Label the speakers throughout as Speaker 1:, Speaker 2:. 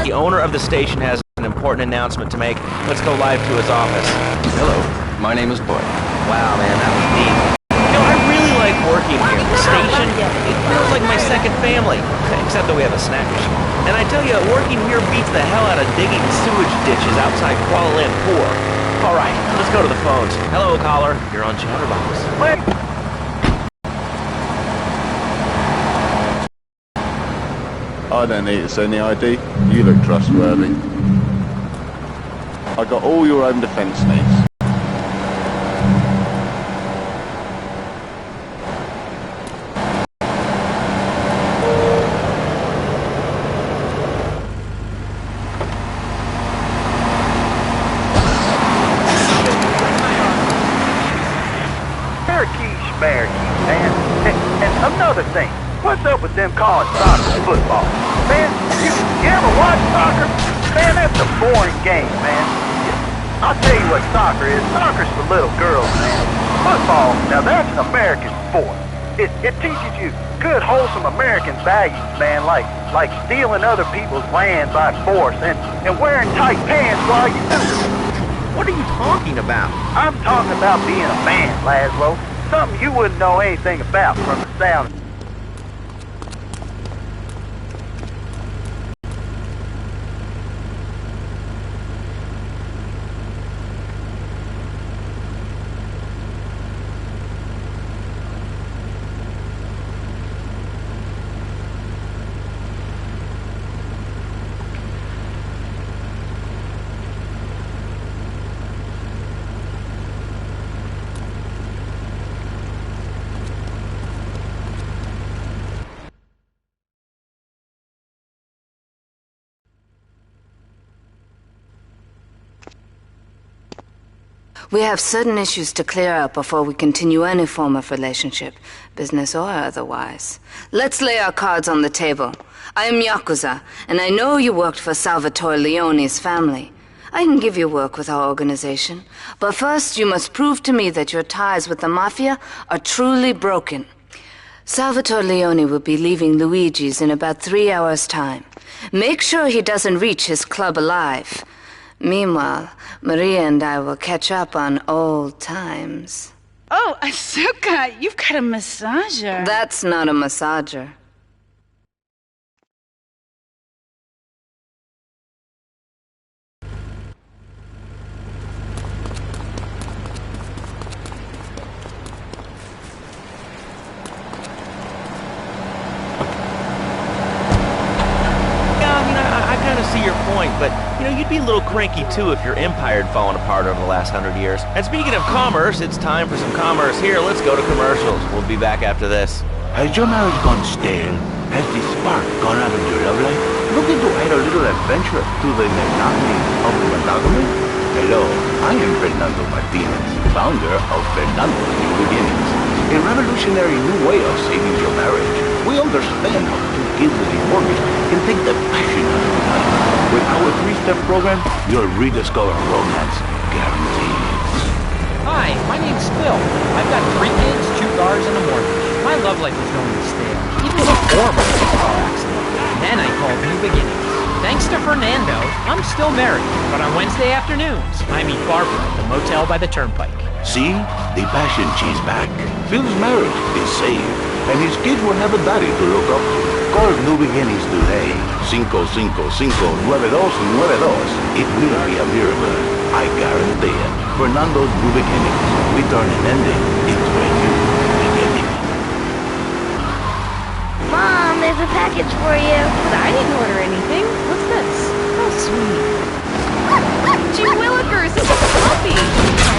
Speaker 1: The owner of the station has an important announcement to make. Let's go live to his office.
Speaker 2: Hello, my name is Boy.
Speaker 1: Wow, man, that was deep. You know, I really like working here. The station, it feels like my second family. Except that we have a snack machine. And I tell you, working here beats the hell out of digging sewage ditches outside Kuala Lumpur. All right, let's go to the phones. Hello, caller. You're on Chatterbox.
Speaker 3: I don't need to send the ID. You look trustworthy. I got all your own defence needs.
Speaker 4: Man. And another thing, what's up with them calling soccer football? Man, you ever watch soccer? Man, that's a boring game, man. I'll tell you what soccer is. Soccer's for little girls, man. Football, now that's an American sport. It teaches you good, wholesome American values, man, like stealing other people's land by force and wearing tight pants while you do it.
Speaker 1: What are you talking about?
Speaker 4: I'm talking about being a man, Laszlo. Something you wouldn't know anything about from the sound.
Speaker 5: We have certain issues to clear up before we continue any form of relationship, business or otherwise. Let's lay our cards on the table. I am Yakuza, and I know you worked for Salvatore Leone's family. I can give you work with our organization, but first you must prove to me that your ties with the Mafia are truly broken. Salvatore Leone will be leaving Luigi's in about 3 hours' time. Make sure he doesn't reach his club alive. Meanwhile, Maria and I will catch up on old times.
Speaker 6: Oh, Asuka, you've got a massager.
Speaker 5: That's not a massager.
Speaker 1: See your point, but you'd be a little cranky too if your empire had fallen apart over the last 100 years. And speaking of commerce, it's time for some commerce. Here, let's go to commercials. We'll be back after this.
Speaker 7: Has your marriage gone stale? Has the spark gone out of your love life? Looking to add a little adventure to the monotony of monogamy? Hello, I am Fernando Martinez, founder of Fernando's New Beginnings, a revolutionary new way of saving your marriage. We understand how to give the divorce can take the passion out of life. With our 3-step program, you'll rediscover romance guaranteed.
Speaker 8: Hi, my name's Phil. I've got 3 kids, 2 cars, and a mortgage. My love life was going stale, even before my car accident. Then I called New Beginnings. Thanks to Fernando, I'm still married, but on Wednesday afternoons, I meet Barbara at the motel by the turnpike.
Speaker 7: See? The passion she's back. Phil's marriage is saved, and his kids will have a daddy to look up to. Call New Beginnings today. 555-9292. It will be a miracle. I guarantee it. Fernando's New Beginnings. We turn an ending into a new beginning.
Speaker 9: Mom, there's a package for you.
Speaker 6: I didn't order anything. What's this? Oh, sweet. Gee Willikers, this is a puppy.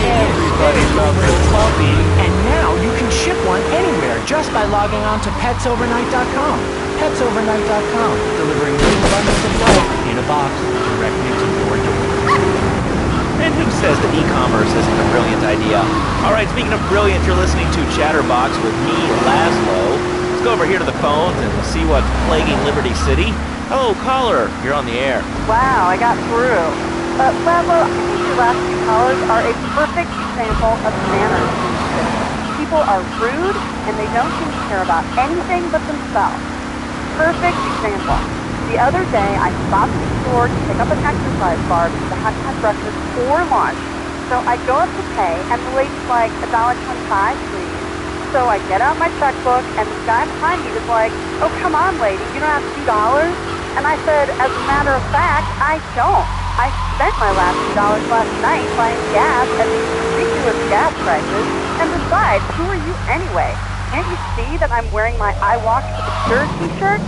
Speaker 8: Everybody loves a puppy. And now you can ship one anywhere just by logging on to petsovernight.com. Petsovernight.com, delivering big bundles of love in a box directly to your door.
Speaker 1: And who says that e-commerce isn't a brilliant idea? All right, speaking of brilliant, you're listening to Chatterbox with me, Laszlo. Let's go over here to the phones and see what's plaguing Liberty City. Hello, caller. You're on the air.
Speaker 10: Wow, I got through. Laszlo, I think your last 2 callers are a perfect example of manners. People are rude, and they don't seem to care about anything but themselves. Perfect example. The other day, I stopped at the store to pick up an exercise bar because I hadn't had breakfast or lunch. So I go up to pay, and the lady's like, $1.25, please. So I get out my checkbook, and the guy behind me was like, oh, come on, lady, you don't have $2? And I said, as a matter of fact, I don't. I spent my last $2 last night buying gas at these ridiculous gas prices. And besides, who are you anyway? Can't you see that I'm wearing my I Walk to the Cure t-shirt?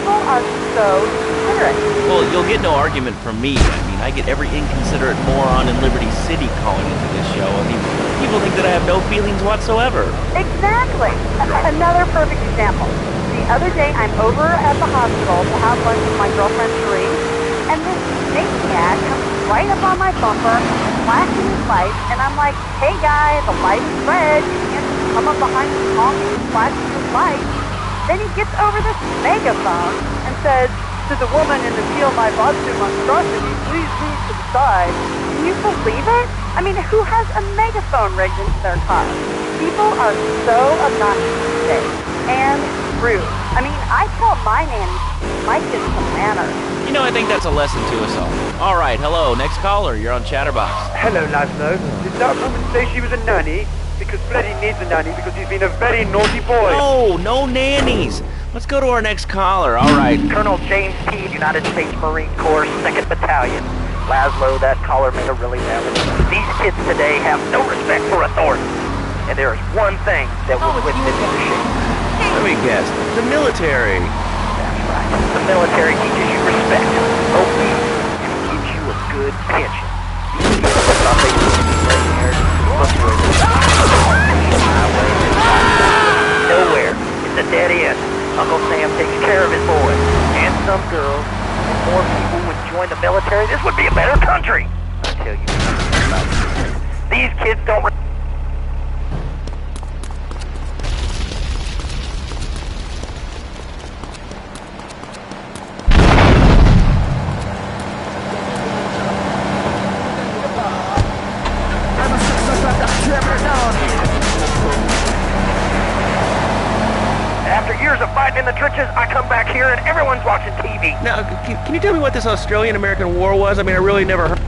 Speaker 10: People are so considerate.
Speaker 1: Well, you'll get no argument from me. I mean, I get every inconsiderate moron in Liberty City calling into this show. I mean, people think that I have no feelings whatsoever.
Speaker 10: Exactly. Another perfect example. The other day, I'm over at the hospital to have lunch with my girlfriend Sheree, and this maniac comes right up on my bumper, flashing his lights, and I'm like, hey guy, the light is red. You can't just come up behind me honking and flashing his lights. Then he gets over this megaphone and says, to the woman in the field my boston monstrosity, please move to the side. Can you believe it? I mean, who has a megaphone rigged into their car? People are so obnoxious these days. And rude. I mean, I tell my nanny, my kids some manners.
Speaker 1: You know, I think that's a lesson to us all. All right, hello, next caller. You're on Chatterbox.
Speaker 4: Hello, Laszlo. Did that woman say she was a nanny? Because Freddy needs a nanny because he's been a very naughty boy.
Speaker 1: No nannies. Let's go to our next caller. All right.
Speaker 4: Colonel James P., United States Marine Corps, 2nd Battalion. Laszlo, that caller made a really valid point. These kids today have no respect for authority. And there is one thing that will whip them into shape.
Speaker 1: Let me guess. The military.
Speaker 4: That's right. The military teaches you respect, obedience, and gives you a good pension. These kids thought they were gray-haired, nowhere. It's a dead end. Uncle Sam takes care of his boys and some girls. If more people would join the military, this would be a better country. I tell you, these kids don't. After years of fighting in the trenches, I come back here and everyone's watching TV.
Speaker 1: Now, can you tell me what this Australian-American War was? I mean, I really never heard.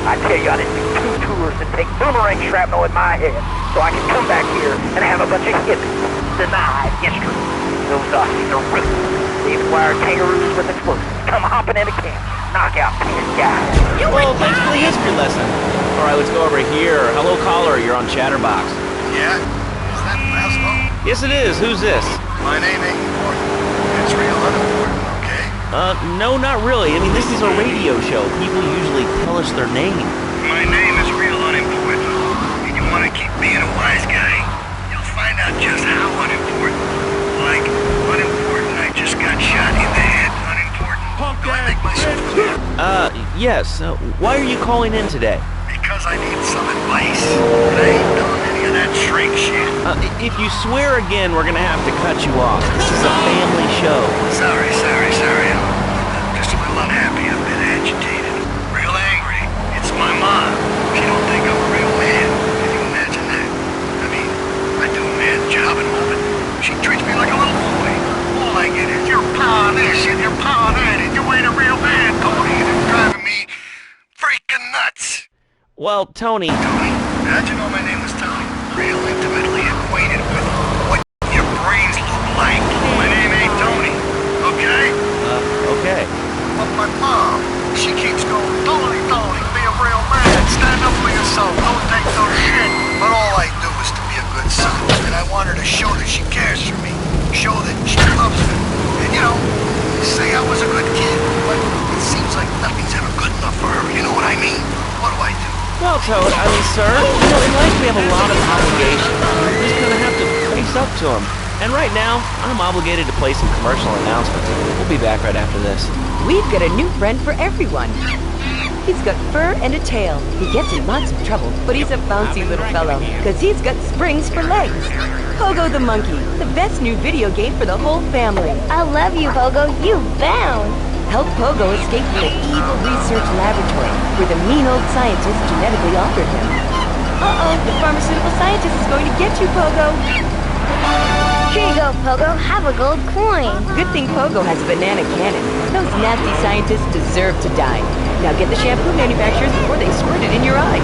Speaker 4: I tell you, I didn't do 2 tours and take boomerang shrapnel in my head so I can come back here and have a bunch of hippies deny history. Those Aussies are ruthless. They acquired kangaroos with explosives, come hopping into camp, knock out 10 guys.
Speaker 1: Well, thanks for the history lesson. All right, let's go over here. Hello, caller. You're on Chatterbox.
Speaker 11: Yeah? Is that Laszlo?
Speaker 1: Yes, it is. Who's this?
Speaker 11: My name ain't important. It's real unimportant, okay?
Speaker 1: No, not really. I mean, this is a radio show. People usually tell us their name.
Speaker 11: My name is real unimportant. And you want to keep being a wise guy, you'll find out just how unimportant. Like, unimportant, I just got shot in the head. Unimportant. Do I make myself clear?
Speaker 1: Yes. Why are you calling in today?
Speaker 11: Because I need some advice. And I ain't doing any of that shrink shit.
Speaker 1: If you swear again, we're gonna have to cut you off. This is a family show.
Speaker 11: Sorry. I'm just a little unhappy. I've been agitated. Real angry. It's my mom. She don't think I'm a real man. Can you imagine that? I mean, I do a man's job and all, but she treats me like a little boy. All I get is your paw this and your paw that, and you ain't a real man, Tony, and it's driving me freaking nuts.
Speaker 1: Well, Tony.
Speaker 11: Tony? How'd you know my name was Tony? Real intimately acquainted with what your brains look like. My name ain't Tony, okay?
Speaker 1: Okay.
Speaker 11: But my mom, she keeps going, Tony, be a real man, stand up for yourself, don't take no shit. But all I do is to be a good son, and I want her to show that she cares for me, show that she loves me. And you know, say I was a good kid, but it seems like nothing's ever good enough for her, you know what I mean? What do I do?
Speaker 1: Well, Toad, I mean, sir, you know, in life we have a lot of obligations. We're just gonna have to face up to them. And right now, I'm obligated to play some commercial announcements. We'll be back right after this.
Speaker 12: We've got a new friend for everyone. He's got fur and a tail. He gets in lots of trouble, but he's a bouncy little fellow, because he's got springs for legs. Pogo the Monkey, the best new video game for the whole family.
Speaker 9: I love you, Pogo. You bound.
Speaker 12: Help Pogo escape from the evil research laboratory where the mean old scientist genetically altered him. Uh-oh, the pharmaceutical scientist is going to get you, Pogo.
Speaker 9: Here you go, Pogo. Have a gold coin.
Speaker 12: Good thing Pogo has a banana cannon. Those nasty scientists deserve to die. Now get the shampoo manufacturers before they squirt it in your eye.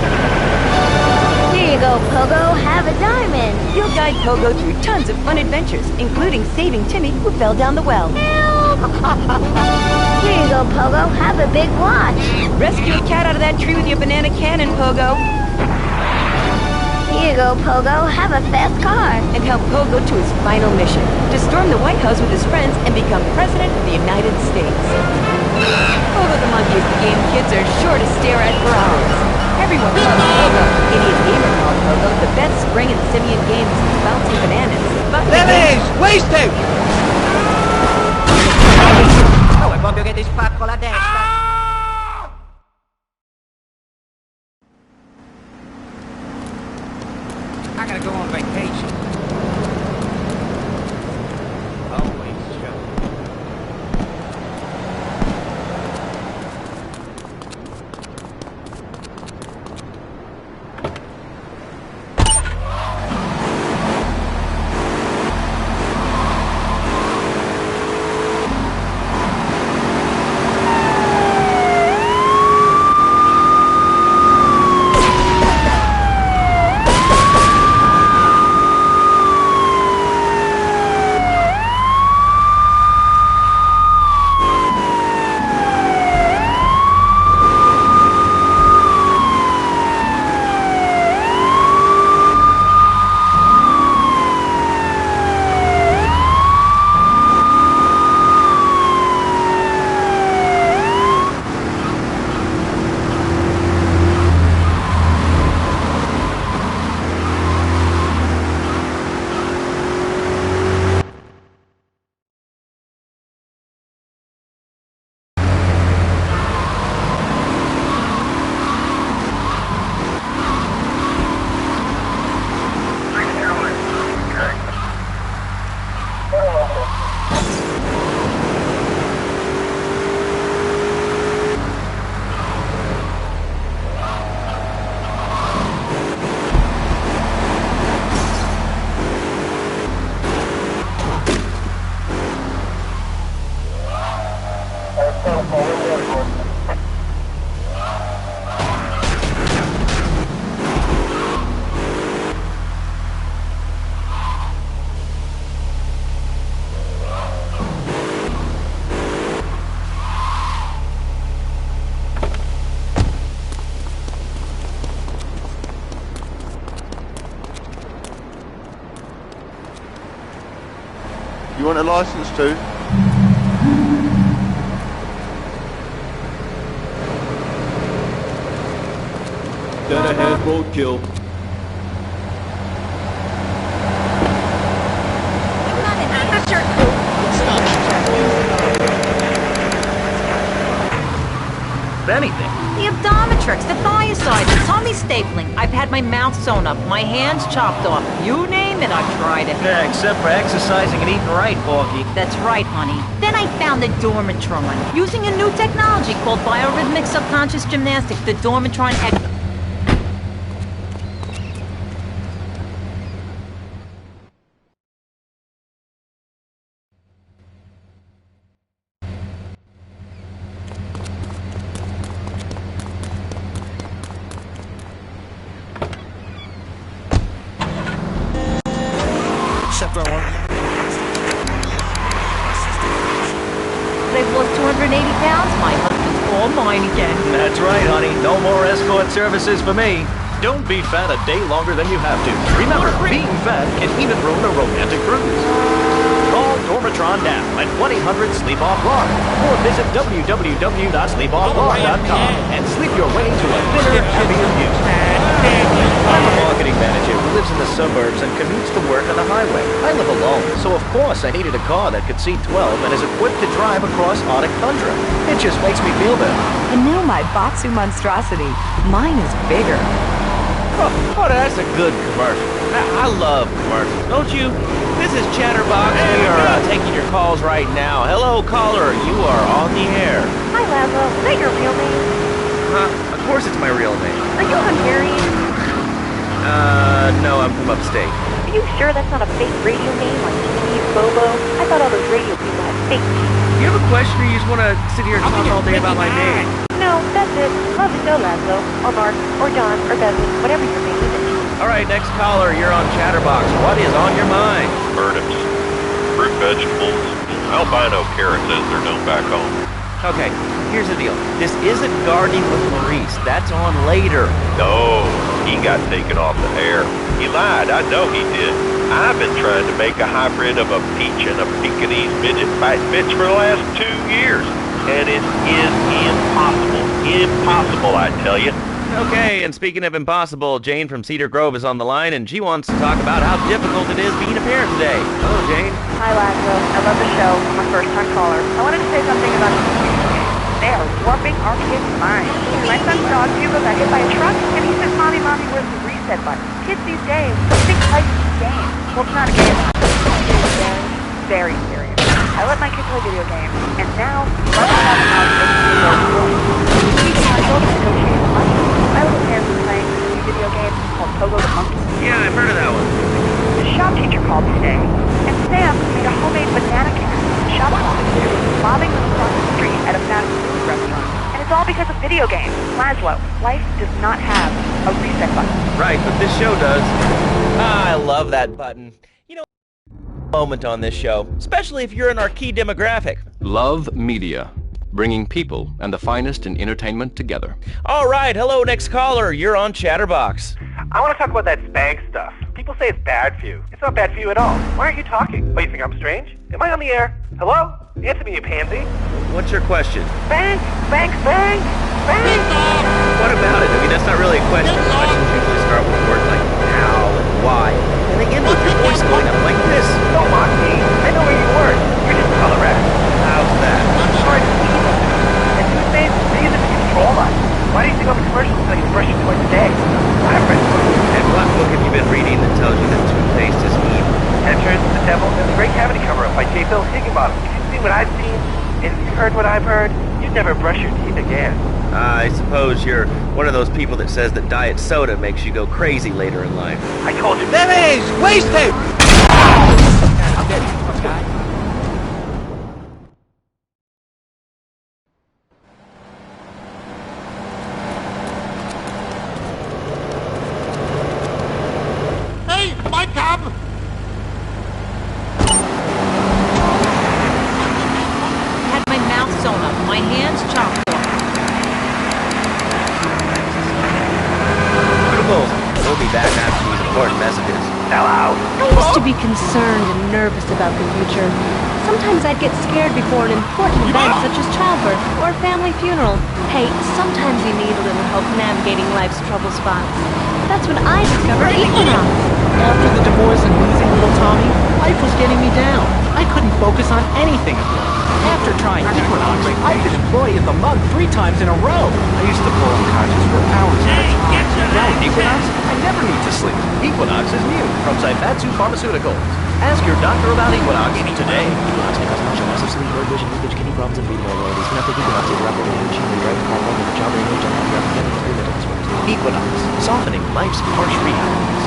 Speaker 9: Here you go, Pogo. Have a diamond.
Speaker 12: You'll guide Pogo through tons of fun adventures, including saving Timmy, who fell down the well.
Speaker 9: Here you go, Pogo. Have a big watch.
Speaker 12: Rescue a cat out of that tree with your banana cannon, Pogo.
Speaker 9: Here you go, Pogo. Have a fast car.
Speaker 12: And help Pogo to his final mission, to storm the White House with his friends and become President of the United States. Pogo the Monkey is the game kids are sure to stare at for hours. Everyone loves Pogo. Idiot Gamer calls Pogo the best spring and simian game since bouncing bananas.
Speaker 1: Dennis! Wasted!
Speaker 8: Oh, è proprio che ti spacco la testa. I gotta go on vacation. Always show.
Speaker 3: You want a license too?
Speaker 13: Dead ahead, roadkill.
Speaker 1: If anything.
Speaker 6: The Optometrix, the biocide, the tummy stapling. I've had my mouth sewn up, my hands chopped off. You name it, I've tried it.
Speaker 1: Yeah, except for exercising and eating right, Porky.
Speaker 6: That's right, honey. Then I found the Dormatron. Using a new technology called biorhythmic subconscious gymnastics, the Dormatron X. I've lost 280 pounds. My husband's all mine again.
Speaker 1: That's right, honey. No more escort services for me. Don't be fat a day longer than you have to. Remember, being fat can even ruin a romantic cruise. Call Dormatron now at 1-800-SLEEP-OFF-LONG or visit www.sleepofflong.com and sleep your way to a thinner, happier you. I'm a marketing manager who lives in the suburbs and commutes to work on the highway. I live alone, so of course I needed a car that could seat 12 and is equipped to drive across Arctic tundra. It just makes me feel better.
Speaker 12: And now my Batsu monstrosity. Mine is bigger.
Speaker 1: Oh, that's a good commercial. I love commercials, don't you? This is Chatterbox. We are taking your calls right now. Hello, caller. You are on the air.
Speaker 10: Hi, Laszlo. Is that your real name?
Speaker 1: Of course it's my real name.
Speaker 10: Are you Hungarian?
Speaker 1: No, I'm from upstate.
Speaker 10: Are you sure that's not a fake radio name like Steve Bobo? I thought all those radio people had fake names.
Speaker 1: You have a question or you just want to sit here and talk all day about my name?
Speaker 10: No, that's it. Love the show, Laszlo. Or Mark, or John, or Bevan, whatever your name is.
Speaker 1: All right, next caller. You're on Chatterbox. What is on your mind?
Speaker 14: Turnips, fruit vegetables, albino carrots as they're known back home.
Speaker 1: Okay, here's the deal. This isn't Gardening with Maurice. That's on later.
Speaker 14: No, he got taken off the air. He lied. I know he did. I've been trying to make a hybrid of a peach and a Pekingese midget fight bitch for the last 2 years. And it is impossible. Impossible, I tell you.
Speaker 1: Okay, and speaking of impossible, Jane from Cedar Grove is on the line, and she wants to talk about how difficult it is being a parent today. Hello, Jane.
Speaker 10: Hi, Laszlo. I love the show. I'm a first-time caller. I wanted to say something about the They are warping our kids' minds. My son's dog, Hugo, got hit by a truck, and he says, Mommy, where's the reset button? Kids these days think life is a game. Well, it's not a game. It's very serious. I let my kids play video games, and now, right out of the house, I told them to go change the button. My little parents were playing a video game called Pogo the Monkey.
Speaker 1: Yeah, I've heard of that one.
Speaker 10: The shop teacher called today, and Sam made a homemade banana cat. The shop officer was bobbing across the street at a fast food restaurant. And it's all because of video games. Laszlo, life does not have a reset button.
Speaker 1: Right, but this show does. I love that button. You know, moment on this show, especially if you're in our key demographic.
Speaker 2: Love Media, bringing people and the finest in entertainment together.
Speaker 1: All right, hello, next caller. You're on Chatterbox.
Speaker 4: I want to talk about that spank stuff. People say it's bad for you. It's not bad for you at all. Why aren't you talking? Oh, you think I'm strange? Am I on the air? Hello? Answer me, you pansy.
Speaker 1: What's your question?
Speaker 4: Spank! Spank! Spank! Spank!
Speaker 1: What about it? I mean, that's not really a question. Questions usually start with words like how and why, and they end with your voice going up like this.
Speaker 4: Don't mock me. I know where you work. You're just color rat.
Speaker 1: How's that?
Speaker 4: I'm sorry to see you. And toothpaste, they use it to control us. Why do you think all the commercials tell you to brush your teeth today? I've read books.
Speaker 1: And what book have you been reading that tells you that toothpaste is evil?
Speaker 4: Entrance, The Devil, and the Great Cavity Cover-Up by J. Phil Higginbottom. If you've seen what I've seen, and if you've heard what I've heard, you'd never brush your teeth again.
Speaker 1: I suppose you're one of those people that says that diet soda makes you go crazy later in life.
Speaker 4: I told you.
Speaker 1: That is wasted!
Speaker 8: I'll get you, guy.
Speaker 11: Hey, my cab!
Speaker 6: I had my mouth sewn up, my hands chopped off.
Speaker 1: We'll be back after these important messages.
Speaker 4: Hello.
Speaker 12: I used to be concerned and nervous about the future. Sometimes I'd get scared before an important event such as childbirth or a family funeral. Hey, sometimes you need a little help navigating life's trouble spots. That's when I discovered Equinox.
Speaker 8: After the divorce and losing little Tommy, life was getting me down. I couldn't focus on anything at work. After trying Equinox, I've been employee of the month 3 times in a row. I used to pull unconscious for hours at a time. Now with Equinox, I never need to sleep. Equinox is new from Zaibatsu Pharmaceuticals. Ask your doctor about Equinox today. Equinox may cause nausea, loss of sleep, blurred vision, leakage, kidney problems, and breathing irregularities. Do not take Equinox if you're out there with machinery, right? Call one with a child or Equinox, softening life's harsh realities.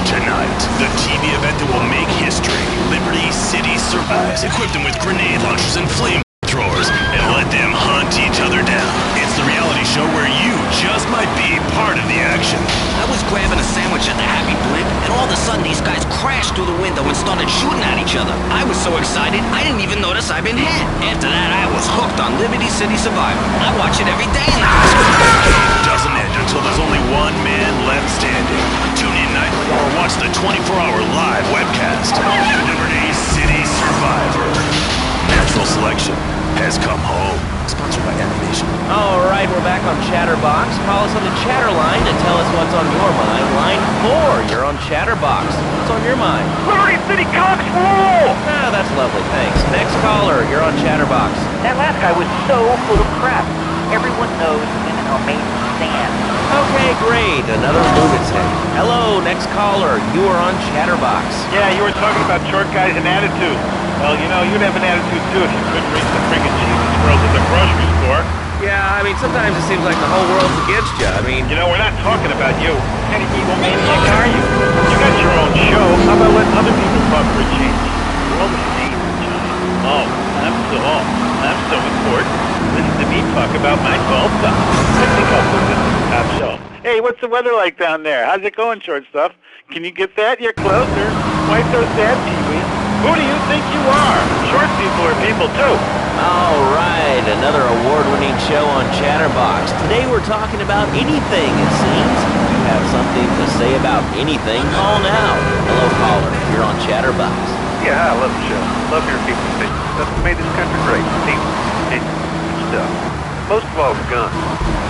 Speaker 15: Tonight, the TV event that will make history. Liberty City Survives. Equip them with grenade launchers and flamethrowers and let them hunt each other down. It's the reality show where you just might be part of the action.
Speaker 16: I was grabbing a sandwich at the Happy Blimp, and all of a sudden these guys crashed through the window and started shooting at each other. I was so excited, I didn't even notice I'd been hit. After that, I was hooked on Liberty City Survivor. I watch it every day in the hospital.
Speaker 15: Doesn't end until there's only one man left standing. Tune in nightly or watch the 24-hour live webcast. Liberty City Survivor. Natural selection has come home. Sponsored by Animation.
Speaker 1: All right, we're back on Chatterbox. Call us on the chatter line to tell us what's on your mind. Line 4, you're on Chatterbox. What's on your mind?
Speaker 4: Liberty City Cops rule!
Speaker 1: Ah, that's lovely, thanks. Next caller, you're on Chatterbox.
Speaker 4: That last guy was so full of crap. Everyone knows women amazing stand.
Speaker 1: Okay, great. Another lunatic. Hello, next caller. You are on Chatterbox.
Speaker 4: Yeah, you were talking about short guys and attitude. Well, you know, you'd have an attitude too if you couldn't reach the friggin' Jesus girls at the grocery store.
Speaker 1: Yeah, I mean, sometimes it seems like the whole world's against you. I mean...
Speaker 4: You know, we're not talking about you. What kind of evil maniac are you? You got your own show. How about letting other people talk for a change? The world is evil, John. Oh, I'm so important. Listen to me talk about my golf stuff. I think I'll put this on the top shelf. Hey, what's the weather like down there? How's it going, short stuff? Can you get that? You're closer. Why so sad, Pee-wee? Who do you think you are? Short people are people, too.
Speaker 1: All right, another award-winning show on Chatterbox. Today we're talking about anything, it seems. If you have something to say about anything, call now. Hello, caller. You're on Chatterbox.
Speaker 4: Yeah, I love the show. Love hearing people's opinions. That's what made this country great. People, opinions, stuff. Most of all, guns.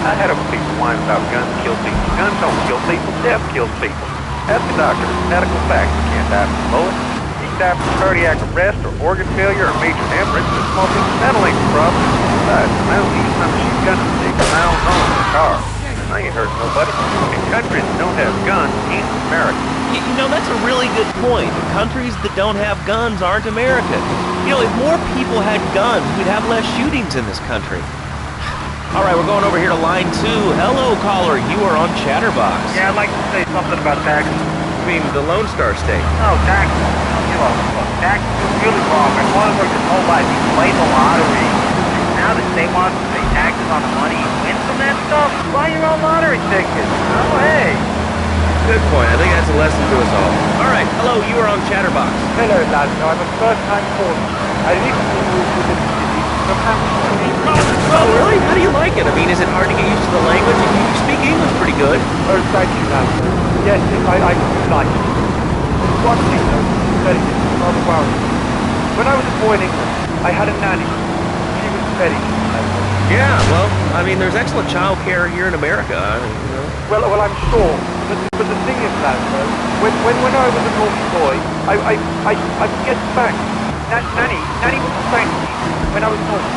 Speaker 4: I had people whine about guns kill people. Guns don't kill people. Death kills people. Ask a doctor. Medical facts. You can't die from a bullet. You can die from cardiac arrest or organ failure or major hemorrhage or small piece of metal ain't the problem. Besides, I don't use my machine gun to take my own home in the car. I ain't hurting nobody. In countries that don't have guns ain't America.
Speaker 1: You know, that's a really good point. Countries that don't have guns aren't America. You know, if more people had guns, we'd have less shootings in this country. All right, we're going over here to line 2. Hello, caller. You are on Chatterbox.
Speaker 4: Yeah, I'd like to say something about taxes.
Speaker 1: You mean the Lone Star State?
Speaker 4: No, taxes. You know, look, taxes are really wrong. My father worked his whole life. He played the lottery. Now that they want to pay taxes on the money you win from that stuff, buy your own lottery tickets. Oh, hey.
Speaker 1: Good point. I think that's a lesson to us all. All right. Hello, you are on Chatterbox.
Speaker 4: Hello, lads. I'm a first-time caller. I recently moved to the city from Hampshire.
Speaker 1: Oh, really? How do you like it? I mean, is it hard to get used to the language? You speak English pretty good.
Speaker 4: Oh, thank you, lads. Yes, I do like it. One thing, though, very rather worrying. When I was a boy in England, I had a nanny. She was very good.
Speaker 1: Yeah, well, I mean, there's excellent child care here in America. I mean, you know.
Speaker 4: Well, I'm sure. But the thing is, lads, though, when I was a naughty boy, I get spanked. Nanny was spanked me when I was naughty.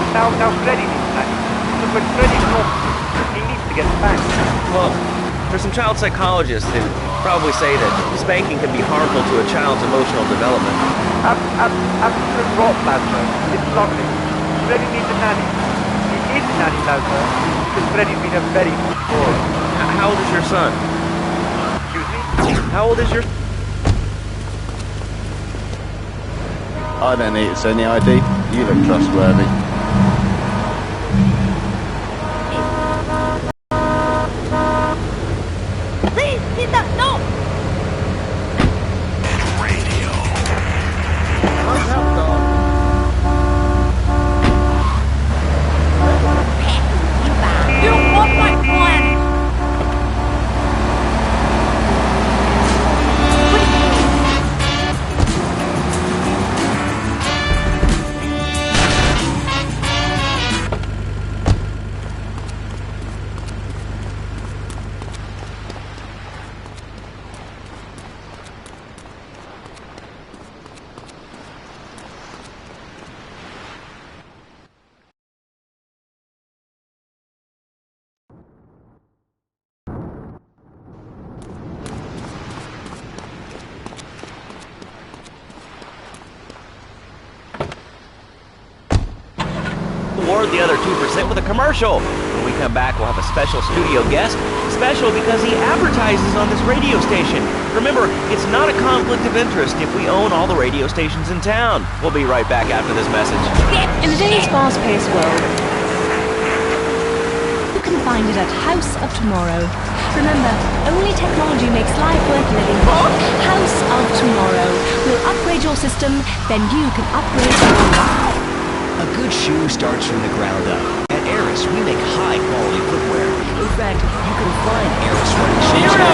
Speaker 4: But now Freddy needs Nanny. Because when Freddy's naughty, he needs to get spanked.
Speaker 1: Well, there's some child psychologists who probably say that spanking can be harmful to a child's emotional development.
Speaker 4: Absolute rot, lads, though. It's lovely. Freddy needs a nanny. He needs a nanny, lads, though, because Freddy's been a very good boy.
Speaker 1: How old is your son?
Speaker 4: Excuse me?
Speaker 1: How old is your...
Speaker 3: I don't need to see any ID. You look trustworthy.
Speaker 6: Please, get that. No! You don't want my plan!
Speaker 1: Reward the other 2% with a commercial. When we come back, we'll have a special studio guest. Special because he advertises on this radio station. Remember, it's not a conflict of interest if we own all the radio stations in town. We'll be right back after this message.
Speaker 12: In today's fast-paced world, you can find it at House of Tomorrow. Remember, only technology makes life worth living. House of Tomorrow. We'll upgrade your system, then you can upgrade your life.
Speaker 17: A good shoe starts from the ground up. At Eris, we make high-quality footwear. In fact, you can find Eris running shoes in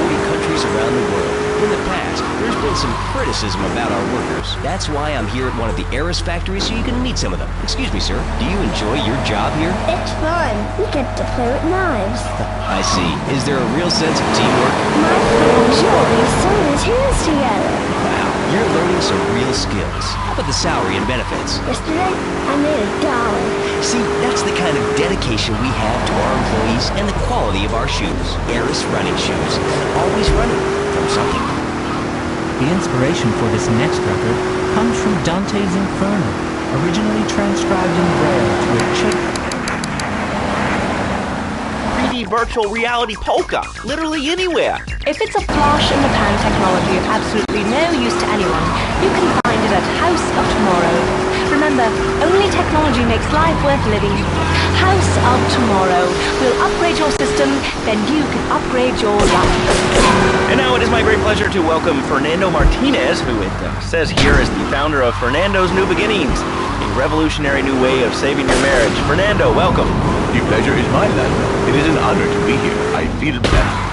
Speaker 17: 40 countries around the world. In the past, there's been some criticism about our workers. That's why I'm here at one of the Eris factories so you can meet some of them. Excuse me, sir. Do you enjoy your job here?
Speaker 9: It's fun. We get to play with knives.
Speaker 17: I see. Is there a real sense of teamwork?
Speaker 9: My friend Joey sewed his hands together.
Speaker 17: Wow, you're learning some real skills. How about the salary and benefits?
Speaker 9: Yesterday, I made $1.
Speaker 17: See, that's the kind of dedication we have to our employees and the quality of our shoes. Eris running shoes. Always running from something.
Speaker 18: The inspiration for this next record comes from Dante's Inferno, originally transcribed in Braille to a chip.
Speaker 1: 3D virtual reality polka, literally anywhere.
Speaker 19: If it's a flash in the pan technology of absolutely no use to anyone, you can find it at House of Tomorrow. Remember, only technology makes life worth living. House of Tomorrow. We'll upgrade your system, then you can upgrade your life.
Speaker 1: And now it is my great pleasure to welcome Fernando Martinez, who it says here is the founder of Fernando's New Beginnings, a revolutionary new way of saving your marriage. Fernando, welcome.
Speaker 7: The pleasure is mine, Laszlo. It is an honor to be here. I feel blessed.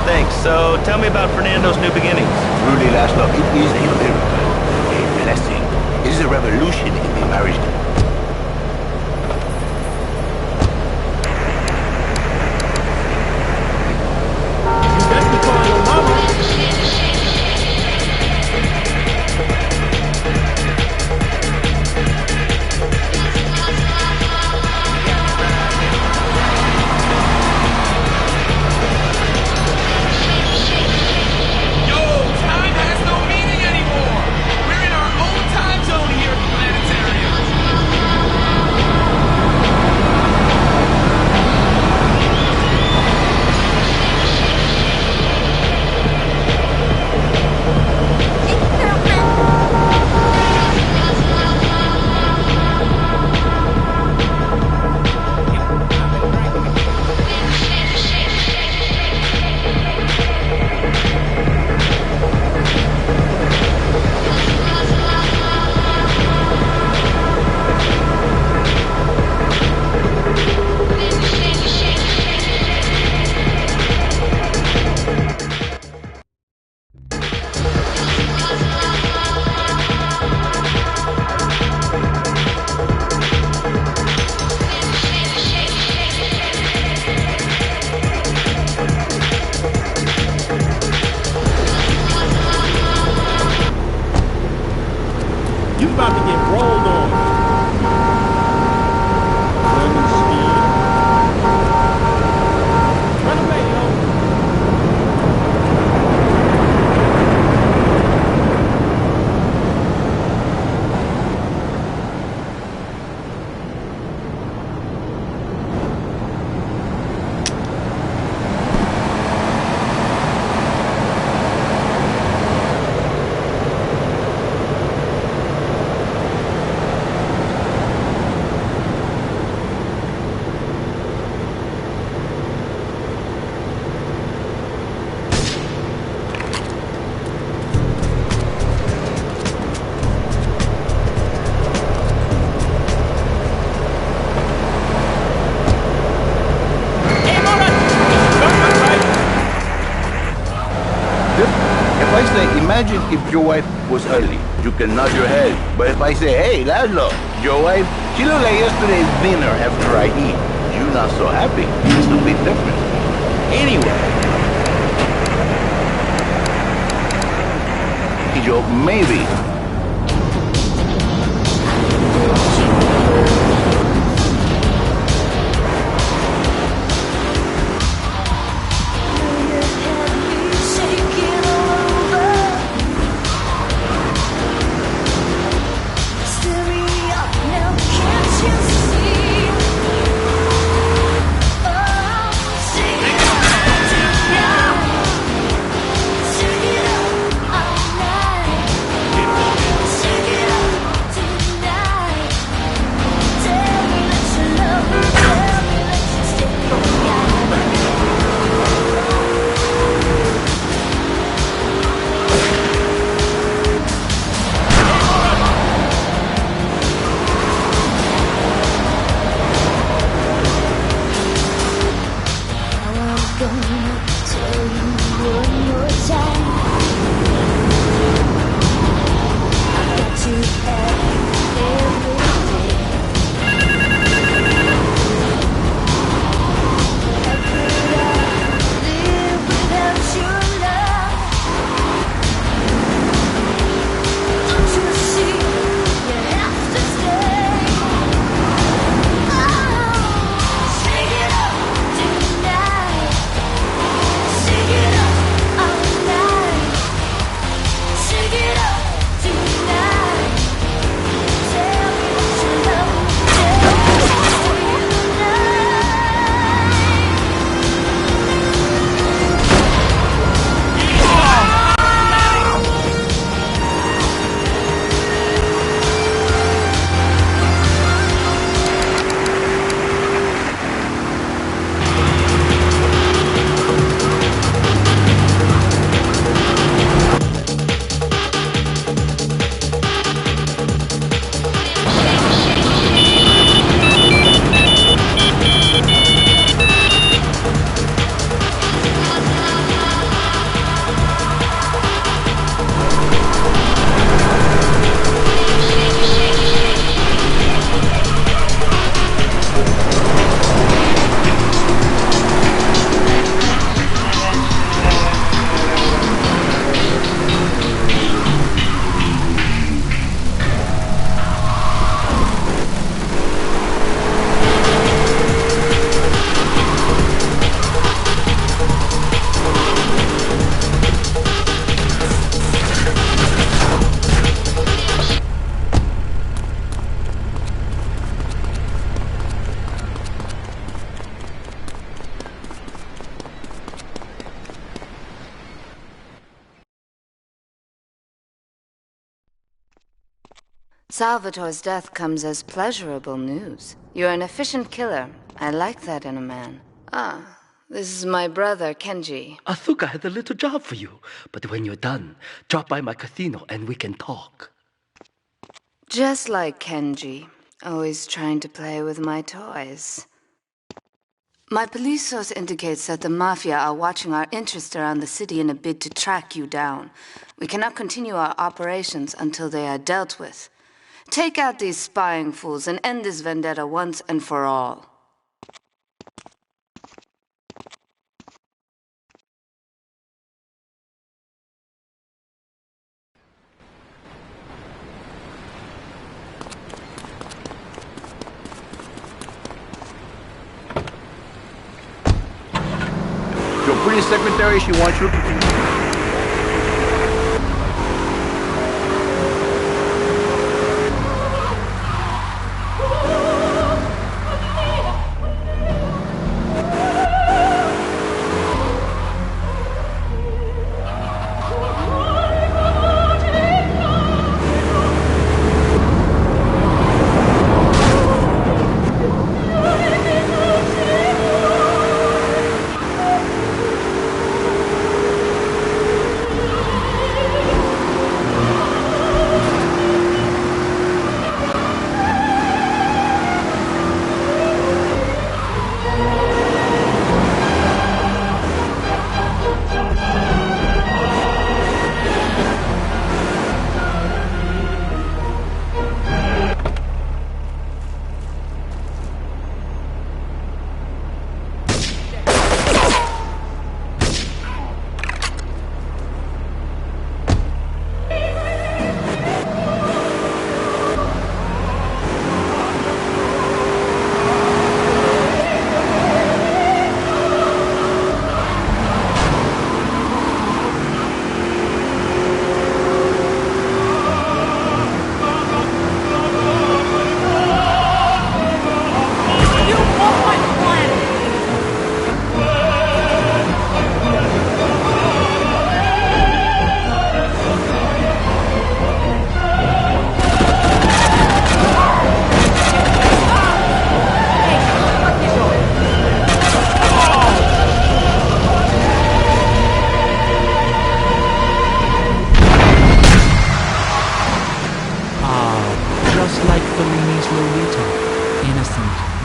Speaker 1: Thanks. So tell me about Fernando's New Beginnings.
Speaker 7: Truly, Laszlo, it is a miracle, a blessing. It is a revolution in the marriage.
Speaker 13: You about to get rolled on. Lemon speed. Run away, yo.
Speaker 7: If I say, imagine if your wife was early, you can nod your head. But if I say, hey, Laszlo, your wife, she looked like yesterday's dinner after I eat. You're not so happy. It's a bit different.
Speaker 1: Anyway.
Speaker 7: Yo, maybe.
Speaker 5: Salvatore's death comes as pleasurable news. You're an efficient killer. I like that in a man. Ah, this is my brother, Kenji.
Speaker 20: Asuka has a little job for you, but when you're done, drop by my casino and we can talk.
Speaker 5: Just like Kenji, always trying to play with my toys. My police source indicates that the Mafia are watching our interests around the city in a bid to track you down. We cannot continue our operations until they are dealt with. Take out these spying fools and end this vendetta once and for all.
Speaker 7: Your pretty secretary, she wants you to...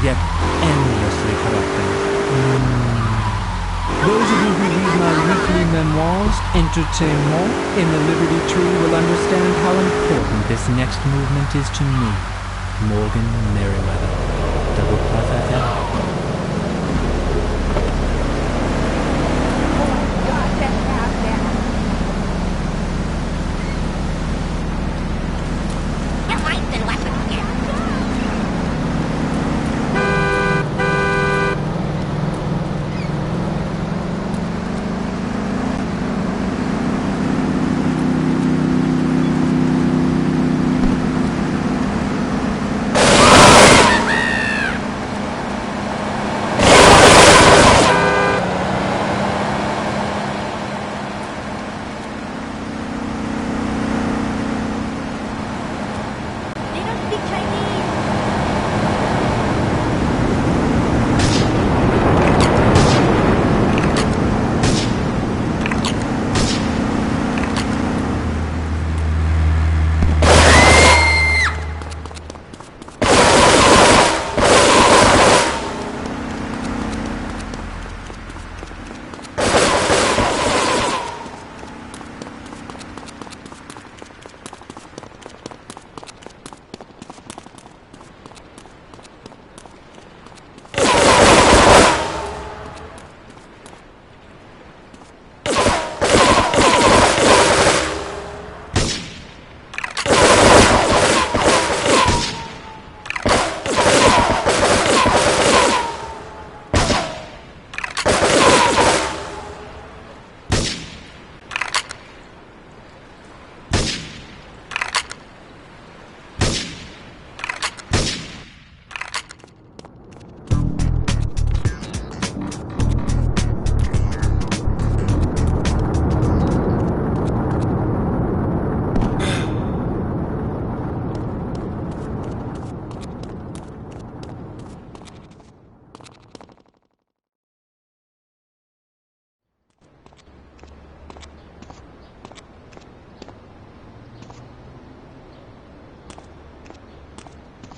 Speaker 18: yet endlessly corrupting. Those of you who read my weekly memoirs, Entertainment, in the Liberty Tree will understand how important this next movement is to me, Morgan Merriweather. Double plus FM.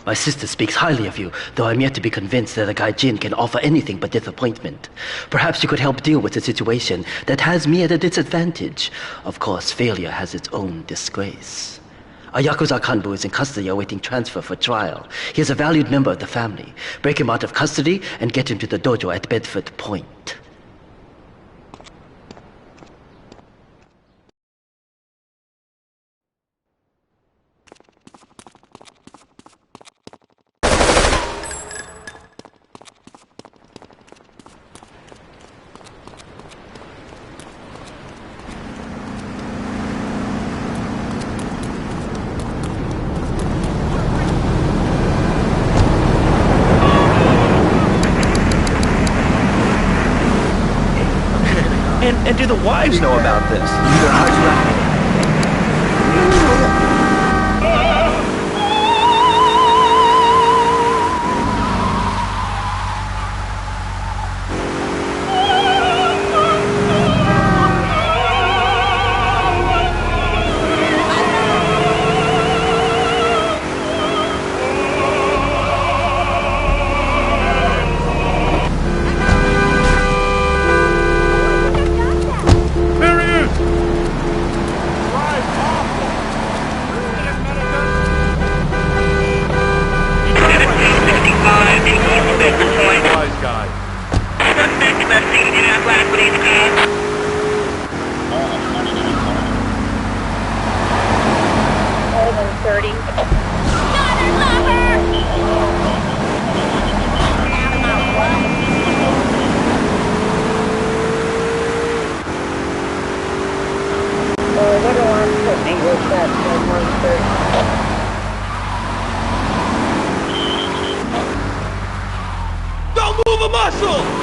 Speaker 20: My sister speaks highly of you, though I'm yet to be convinced that a gaijin can offer anything but disappointment. Perhaps you could help deal with a situation that has me at a disadvantage. Of course, failure has its own disgrace. A Yakuza Kanbu is in custody awaiting transfer for trial. He is a valued member of the family. Break him out of custody and get him to the dojo at Bedford Point.
Speaker 1: And do the wives know about this?
Speaker 13: Don't move a muscle!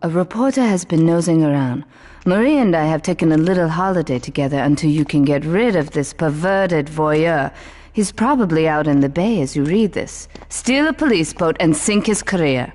Speaker 5: A reporter has been nosing around. Marie and I have taken a little holiday together until you can get rid of this perverted voyeur. He's probably out in the bay as you read this. Steal a police boat and sink his career.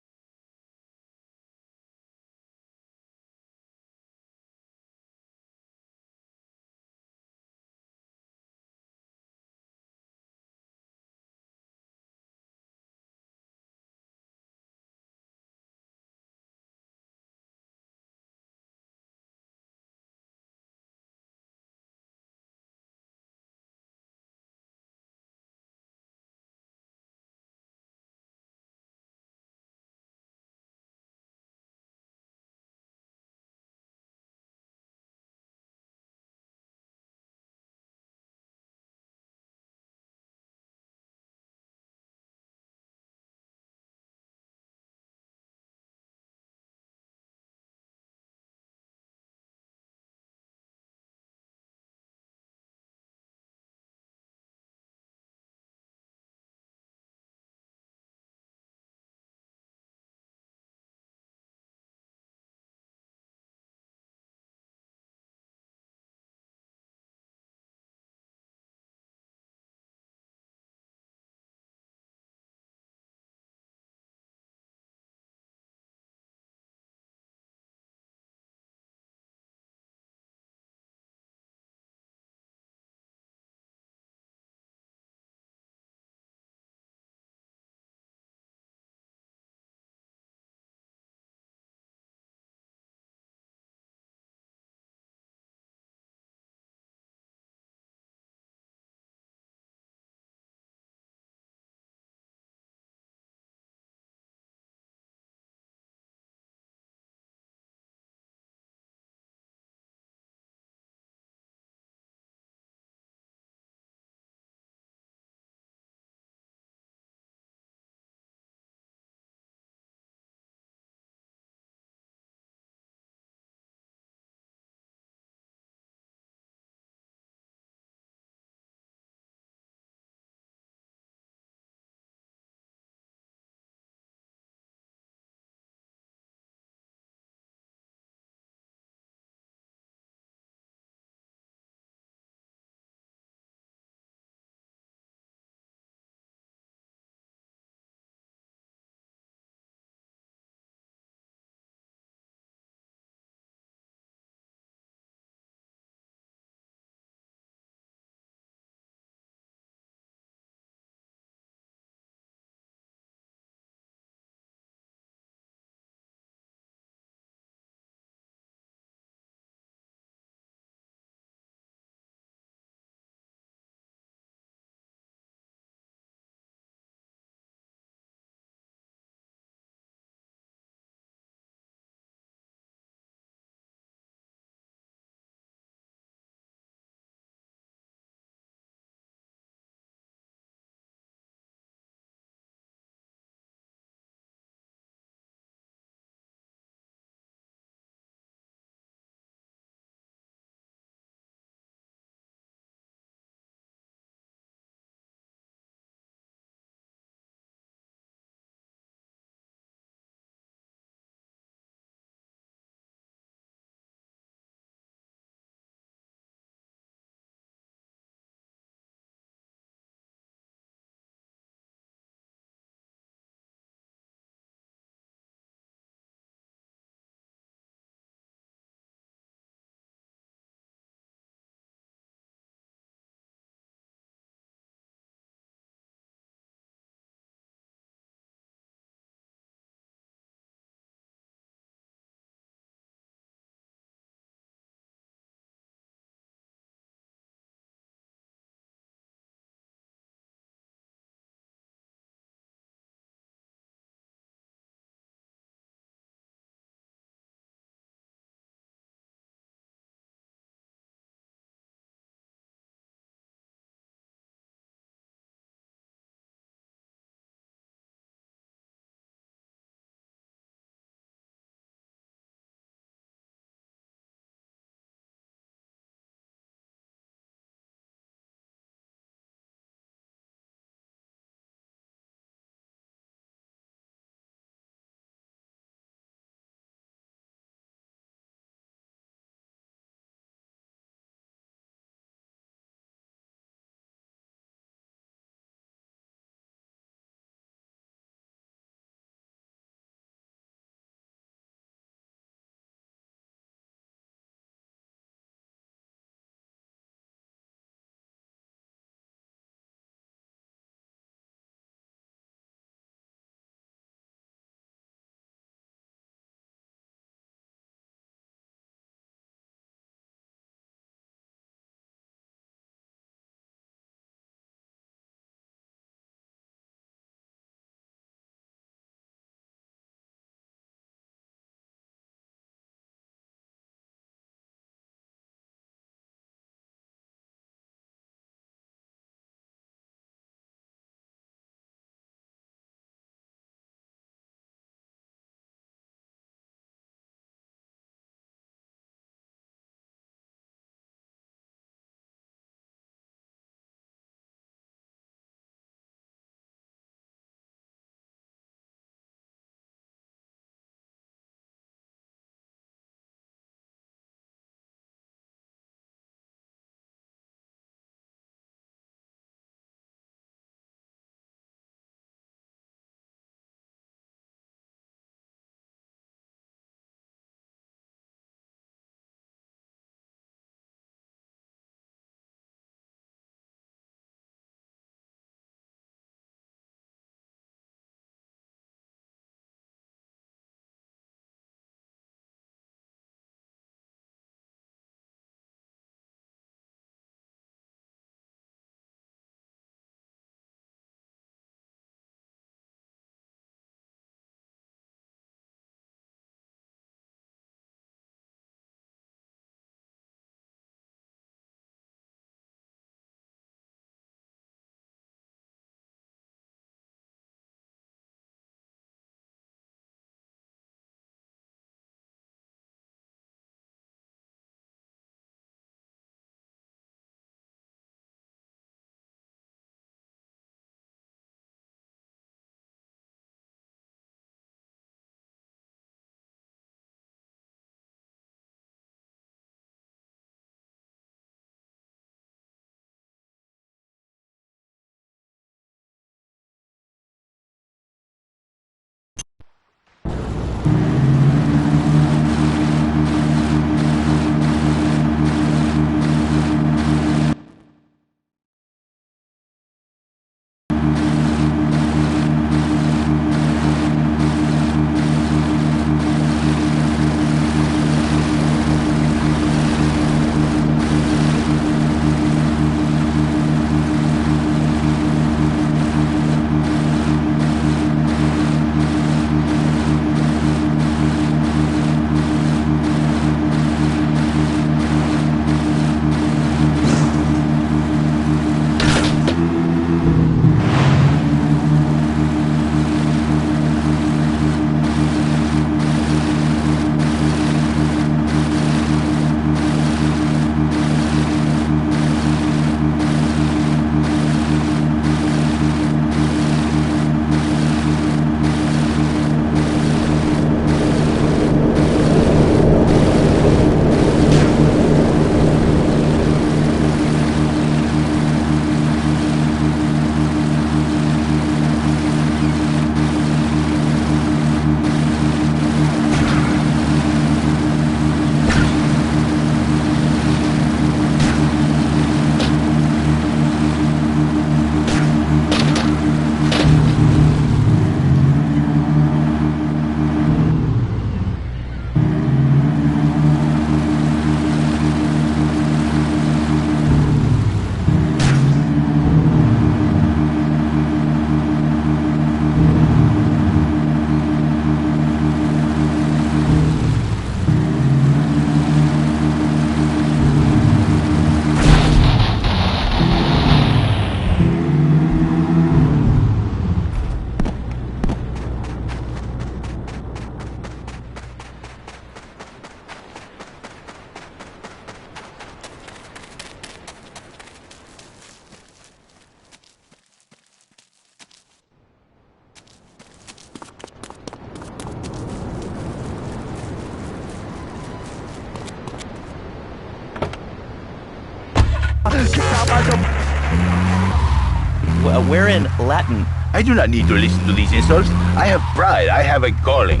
Speaker 1: Where in Latin?
Speaker 7: I do not need to listen to these insults. I have pride. I have a calling.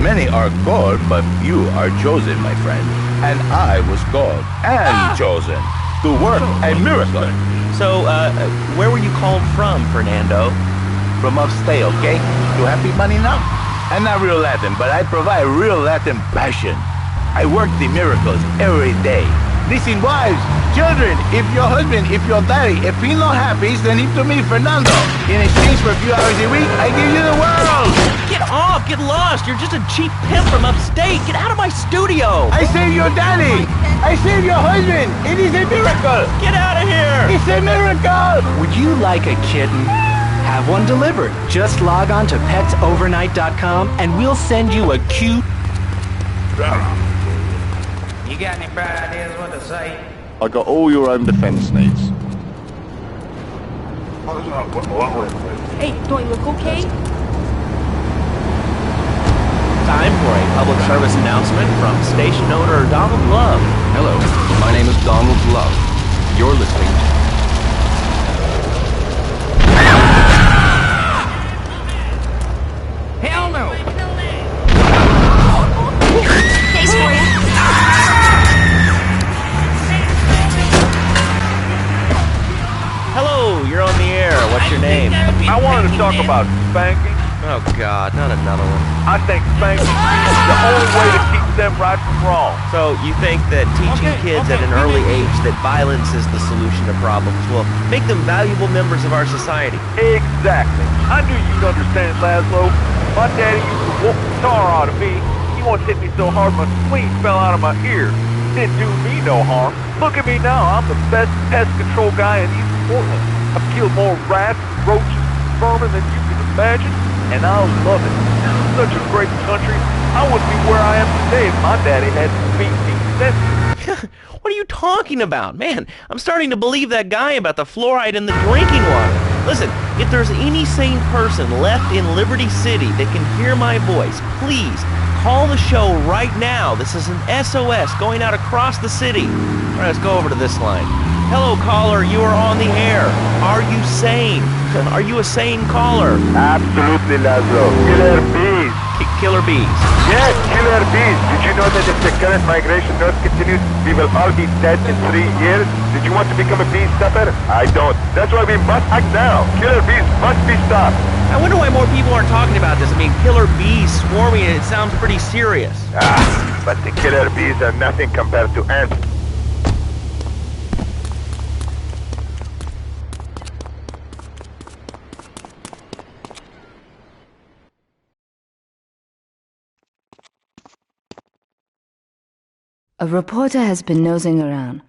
Speaker 7: Many are called, but few are chosen, my friend. And I was called and chosen to work a miracle.
Speaker 1: So, where were you called from, Fernando?
Speaker 7: From upstate, okay? You happy money now? I'm not real Latin, but I provide real Latin passion. I work the miracles every day. Listen, wives, children, if your husband, if your daddy, if he's not happy, send him to me, Fernando. In exchange for a few hours a week, I give you the world.
Speaker 1: Get off! Get lost! You're just a cheap pimp from upstate! Get out of my studio!
Speaker 7: I saved your daddy! I saved your husband! It is a miracle!
Speaker 1: Get out of here!
Speaker 7: It's a miracle!
Speaker 17: Would you like a kitten? Have one delivered. Just log on to petsovernight.com and we'll send you a cute...
Speaker 8: You got any bright ideas what to say?
Speaker 3: I got all your own defense needs.
Speaker 12: Hey, do I look okay?
Speaker 1: Time for a public service announcement from station owner Donald Love.
Speaker 2: Hello, my name is Donald Love. You're listening to...
Speaker 8: Hell no!
Speaker 19: Thanks for you.
Speaker 1: Hello, you're on the air. What's your name?
Speaker 4: I wanted to talk about spanking.
Speaker 1: Oh, God, not another one.
Speaker 4: I think spanking is the only way to teach them right from wrong.
Speaker 1: So, you think that teaching kids at an early age that violence is the solution to problems will make them valuable members of our society?
Speaker 4: Exactly. I knew you'd understand, Laszlo. My daddy used to whoop the tar out of me. He once hit me so hard my spleen fell out of my ear. Didn't do me no harm. Look at me now. I'm the best pest control guy in East Portland. I've killed more rats, roaches, vermin than you can imagine, and I love it. This is such a great country. I wouldn't be where I am today if my daddy hadn't beat me senseless.
Speaker 1: What are you talking about? Man, I'm starting to believe that guy about the fluoride in the drinking water. Listen, if there's any sane person left in Liberty City that can hear my voice, please call the show right now. This is an SOS going out across the city. All right, let's go over to this line. Hello, caller. You are on the air. Are you sane? Are you a sane caller?
Speaker 4: Absolutely, Laszlo. Killer bees.
Speaker 1: Killer bees.
Speaker 4: Yes, killer bees. Did you know that if the current migration does continue, we will all be dead in 3 years? Did you want to become a bee stopper? I don't. That's why we must act now. Killer bees must be stopped.
Speaker 1: I wonder why more people aren't talking about this. I mean, killer bees swarming, it sounds pretty serious.
Speaker 4: But the killer bees are nothing compared to ants.
Speaker 5: A reporter has been nosing around.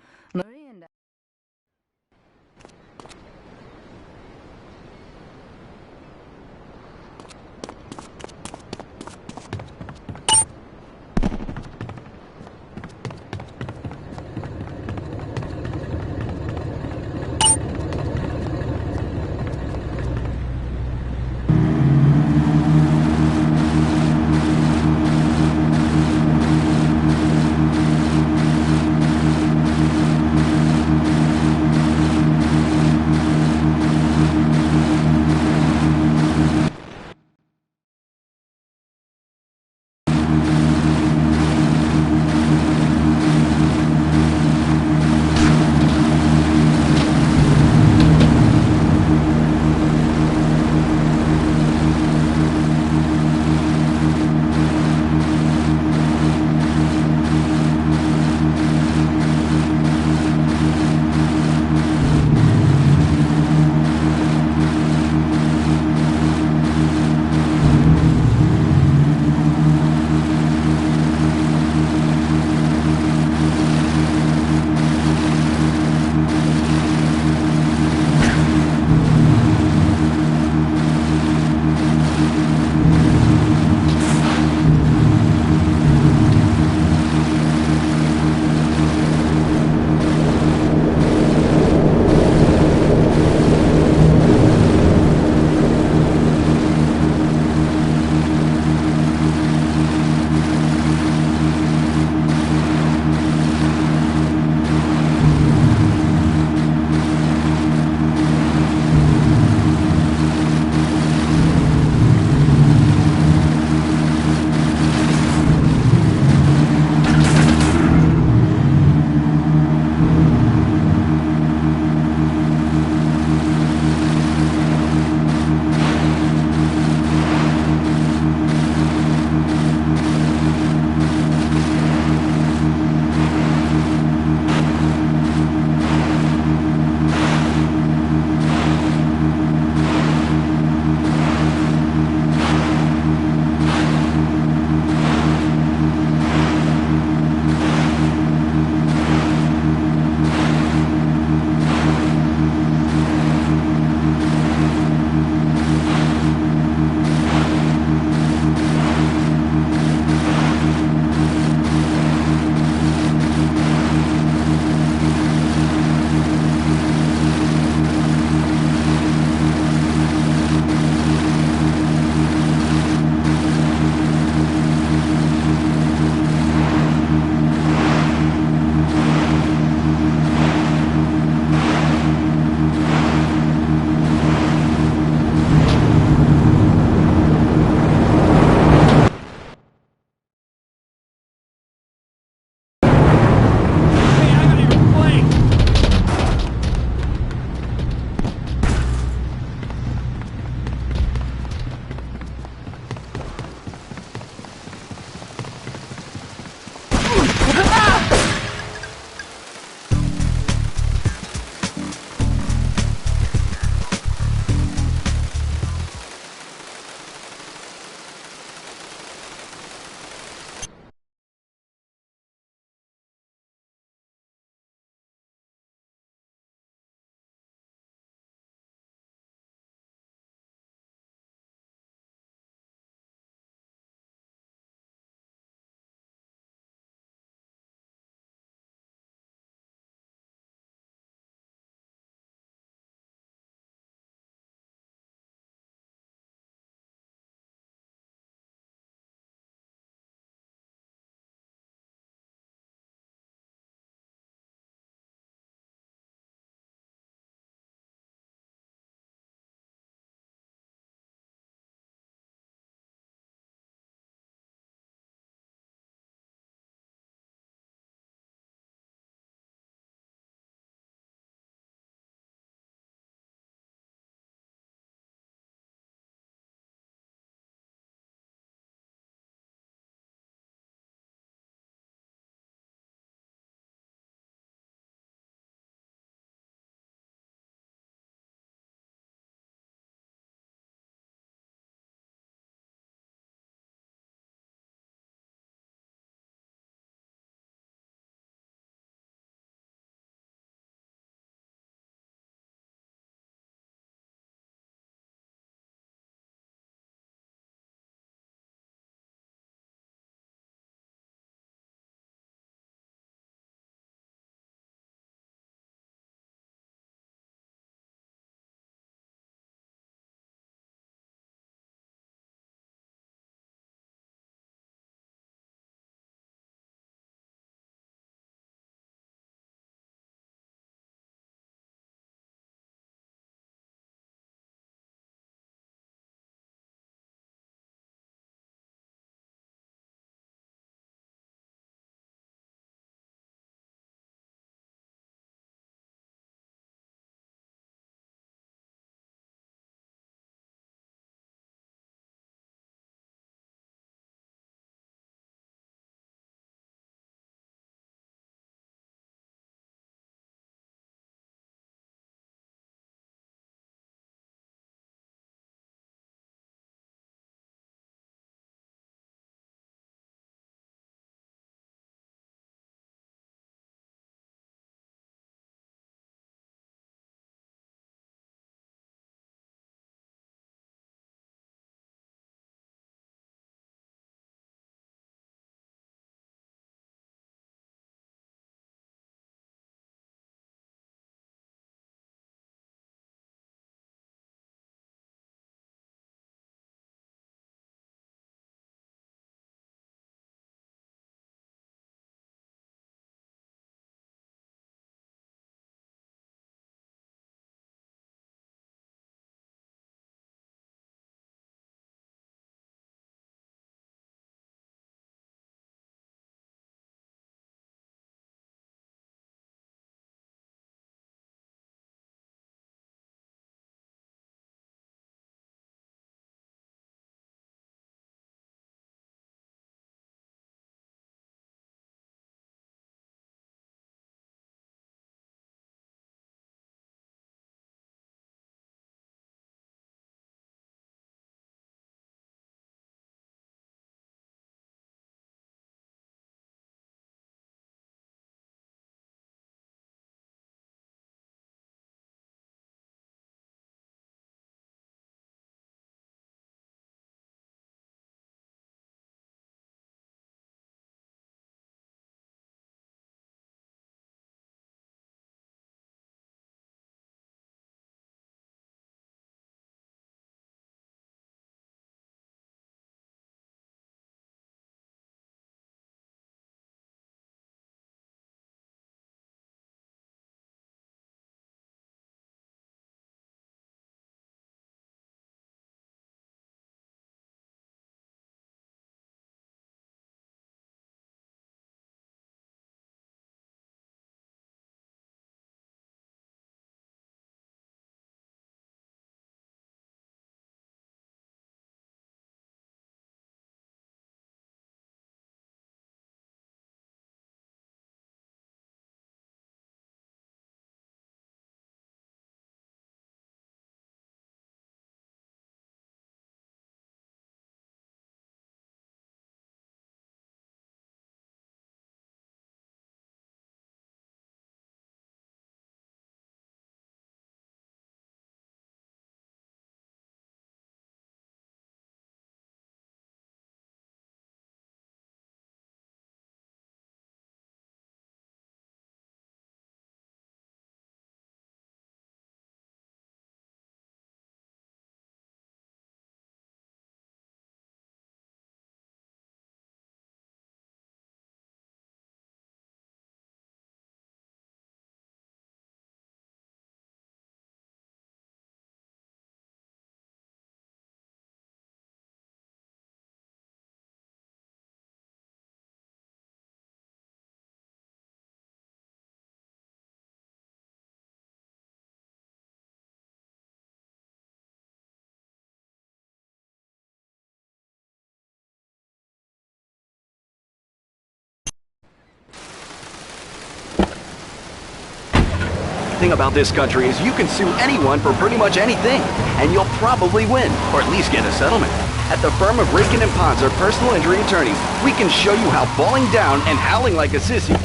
Speaker 21: thing about this country is you can sue anyone for pretty much anything, and you'll probably win, or at least get a settlement. At the firm of Ricken and Ponzer Personal Injury Attorneys, we can show you how falling down and howling like a sissy...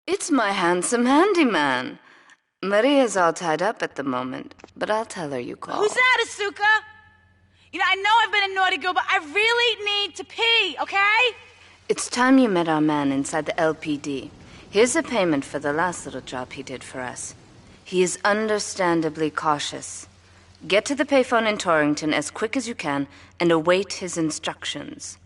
Speaker 5: It's my handsome handyman. Maria's all tied up at the moment, but I'll tell her you called.
Speaker 22: Who's that, Asuka? You know, I know I've been a naughty girl, but I really need to pee, okay?
Speaker 5: It's time you met our man inside the LPD. Here's a payment for the last little job he did for us. He is understandably cautious. Get to the payphone in Torrington as quick as you can and await his instructions.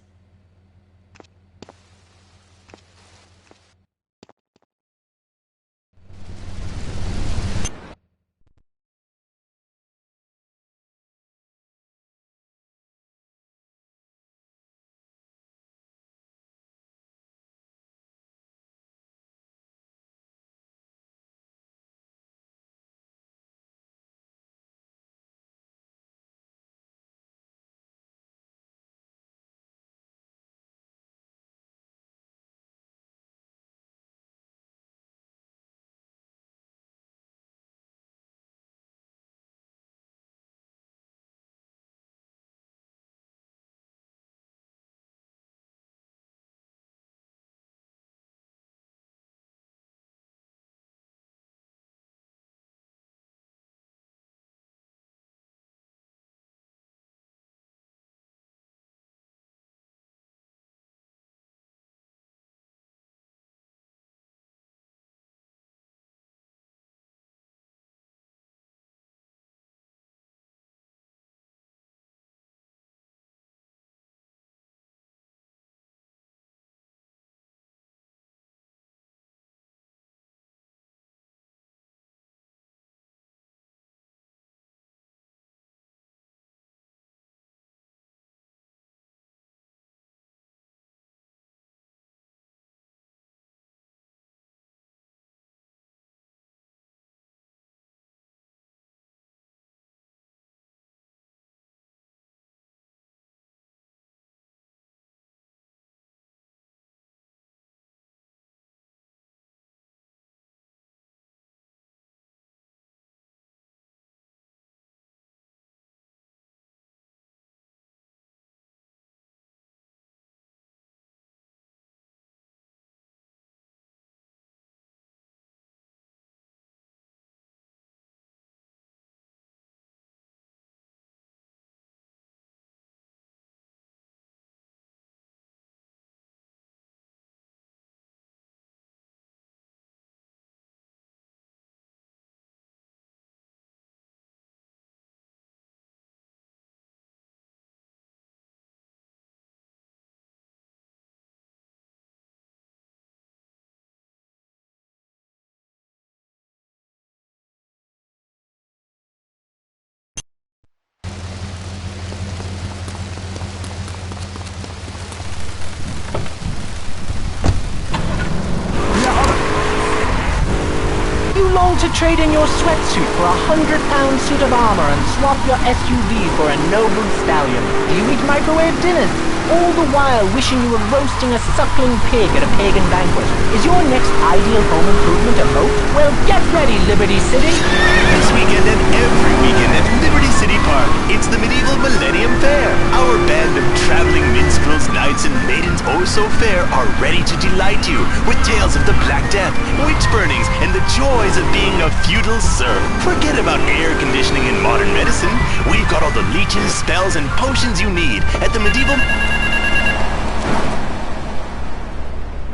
Speaker 8: Long to trade in your sweatsuit for a £100 suit of armor and swap your SUV for a noble stallion. Do you eat microwave dinners? All the while wishing you were roasting a suckling pig at a pagan banquet. Is your next ideal home improvement a moat? Well, get ready, Liberty City!
Speaker 15: This weekend and every weekend at Liberty City Park, it's the Medieval Millennium Fair. Our band of traveling minstrels, knights, and maidens oh so fair are ready to delight you with tales of the Black Death, witch burnings, and the joys of being a feudal serf. Forget about air conditioning and modern medicine. We've got all the leeches, spells, and potions you need at the Medieval...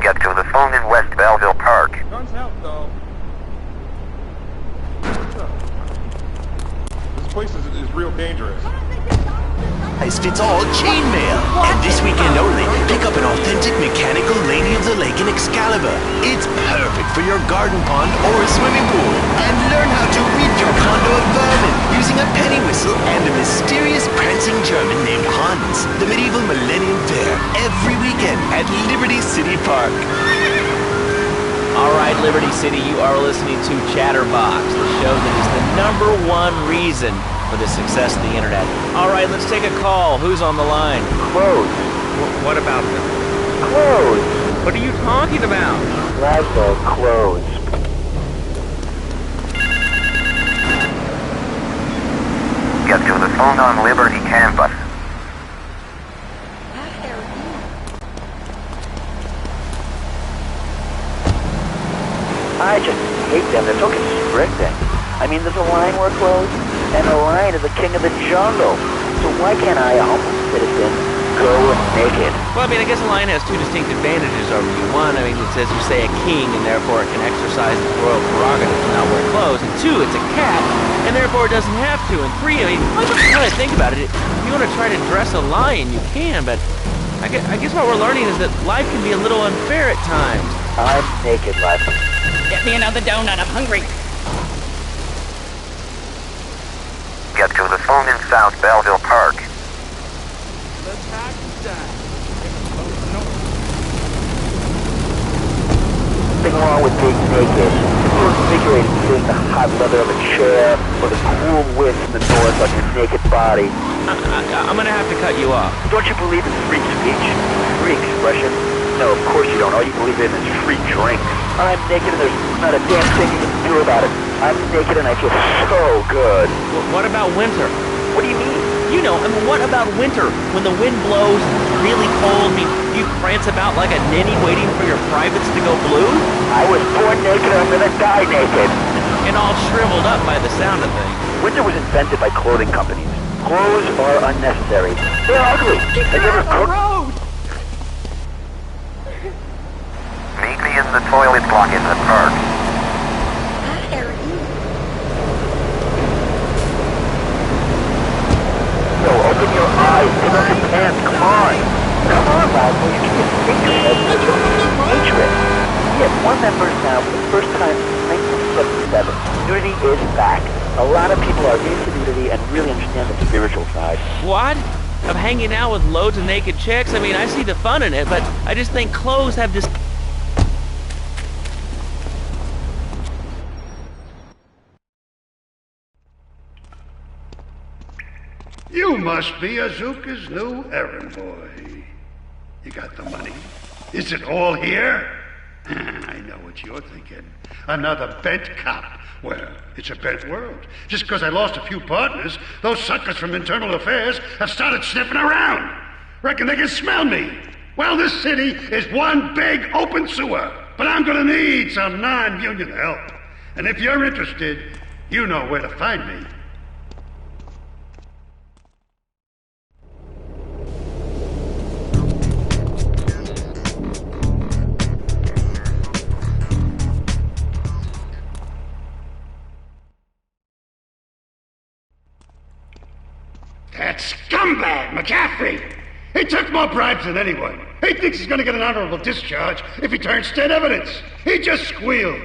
Speaker 4: Get to the phone in West Belleville Park.
Speaker 13: Guns out, though. This place is real dangerous.
Speaker 15: Fits-all chainmail. And this weekend only, pick up an authentic mechanical Lady of the Lake in Excalibur. It's perfect for your garden pond or a swimming pool. And learn how to rid your condo of vermin using a penny whistle and a mysterious prancing German named Hans. The Medieval Millennium Fair, every weekend at Liberty City Park.
Speaker 1: All right, Liberty City, you are listening to Chatterbox, the show that is the #1 reason for the success of the internet. All right, let's take a call. Who's on the line?
Speaker 4: Close.
Speaker 1: What about them?
Speaker 4: Clothes.
Speaker 1: What are you talking about?
Speaker 4: Laszlo, clothes.
Speaker 10: Get to the phone on Liberty campus.
Speaker 4: I just hate them. They're so constricting. I mean, there's a line where clothes, and the lion is the king of the jungle. So why can't I, a humble citizen, go naked?
Speaker 1: Well, I mean, I guess a lion has two distinct advantages over you. One, I mean, it says you say a king, and therefore it can exercise its royal prerogative to not wear clothes. And two, it's a cat, and therefore it doesn't have to. And three, I mean, now that I think about it, if you want to try to dress a lion, you can, but I guess what we're learning is that life can be a little unfair at times.
Speaker 4: I'm naked, Les.
Speaker 6: Get me another donut, I'm hungry.
Speaker 10: Get to the phone in South Belleville Park.
Speaker 4: Nothing wrong with being naked. If you're invigorated feeling the hot leather of a chair or the cool wind from the north on your naked body.
Speaker 1: I'm gonna have to cut you off.
Speaker 4: Don't you believe in free speech? Free expression? No, of course you don't. All you believe in is free drink. I'm naked and there's not a damn thing you can do about it. I'm naked and I feel so good.
Speaker 1: What about winter?
Speaker 4: What do you mean?
Speaker 1: You know, I mean, what about winter? When the wind blows and it's really cold, I mean, you prance about like a ninny waiting for your privates to go blue?
Speaker 4: I was born naked and I'm gonna die naked.
Speaker 1: And all shriveled up by the sound of things.
Speaker 4: Winter was invented by clothing companies. Clothes are unnecessary. They're ugly. Have you ever cooked?
Speaker 10: Meet me in the toilet block in the park.
Speaker 4: No, open your eyes. Take off your pants. Come on. Come on, Laszlo. You can just stick your head into hatred. We have more members now for the first time since 1977. Nudity is back. A lot of people are into nudity and really understand the spiritual side.
Speaker 1: What? Of hanging out with loads of naked chicks? I mean, I see the fun in it, but I just think clothes have this...
Speaker 11: You must be Azuka's new errand boy. You got the money? Is it all here? I know what you're thinking. Another bent cop. Well, it's a bent world. Just because I lost a few partners, those suckers from Internal Affairs have started sniffing around. Reckon they can smell me. Well, this city is one big open sewer. But I'm gonna need some non-union help. And if you're interested, you know where to find me. That scumbag, McCaffrey! He took more bribes than anyone. He thinks he's gonna get an honorable discharge if he turns state evidence. He just squealed.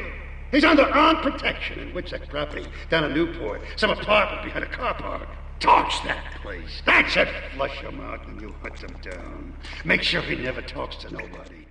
Speaker 11: He's under armed protection in Witsack property down in Newport. Some apartment behind a car park. Torch that place. That should flush him out when you hunt him down. Make sure he never talks to nobody.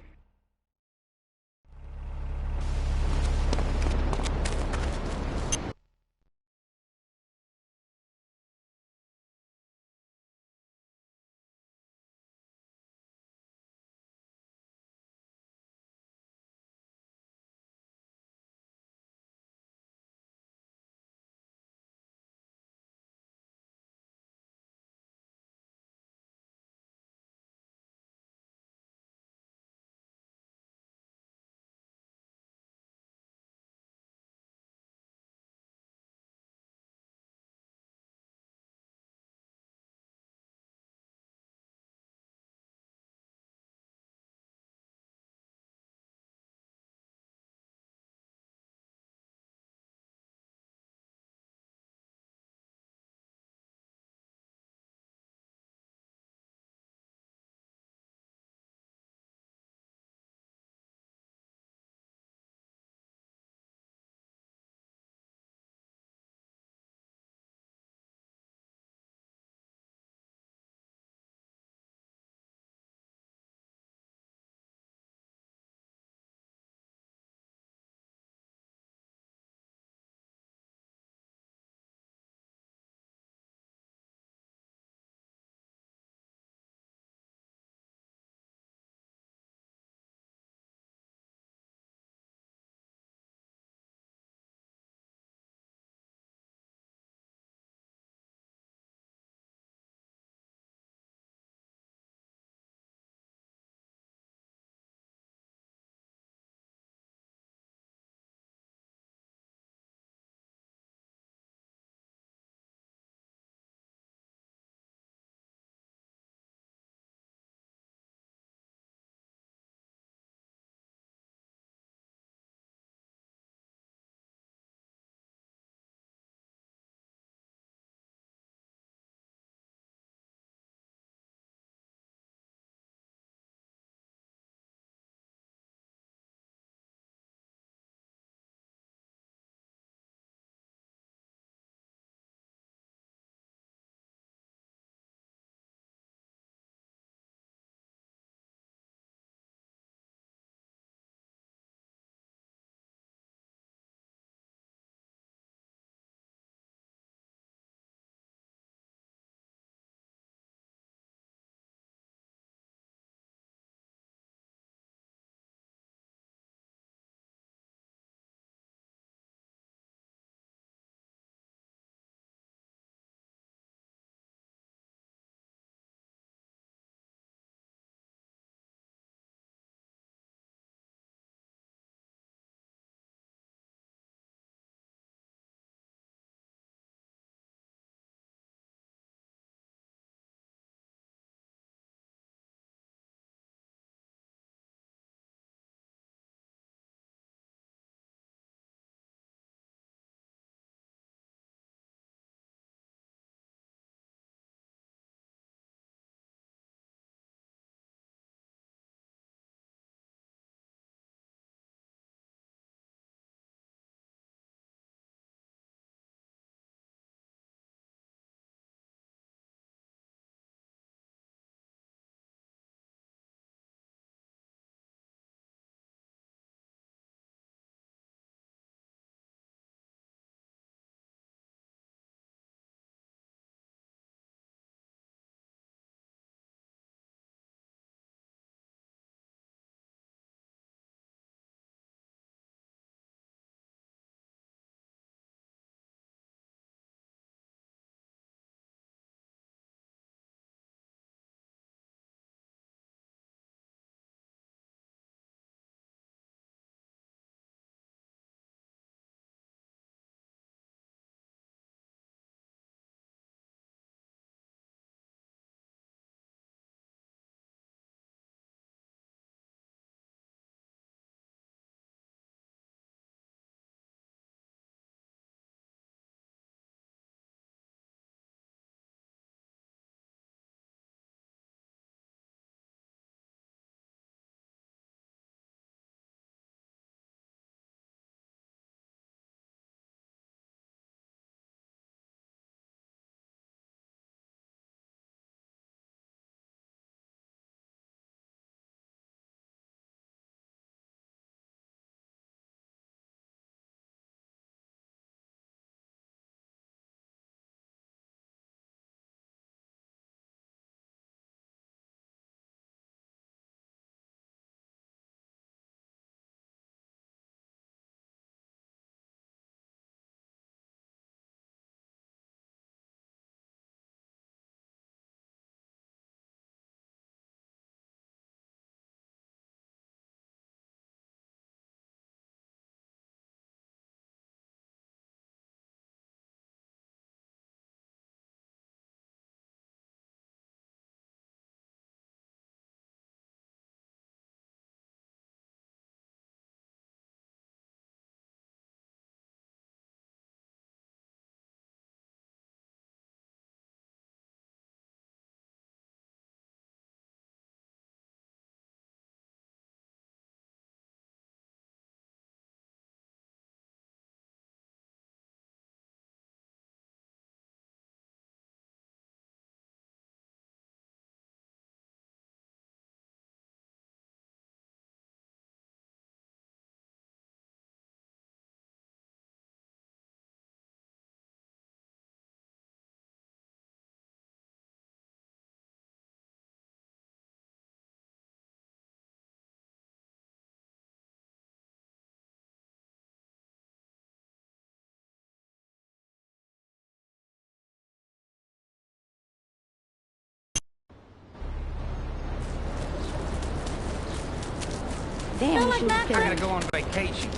Speaker 12: Damn, we should
Speaker 8: I gotta go on vacation.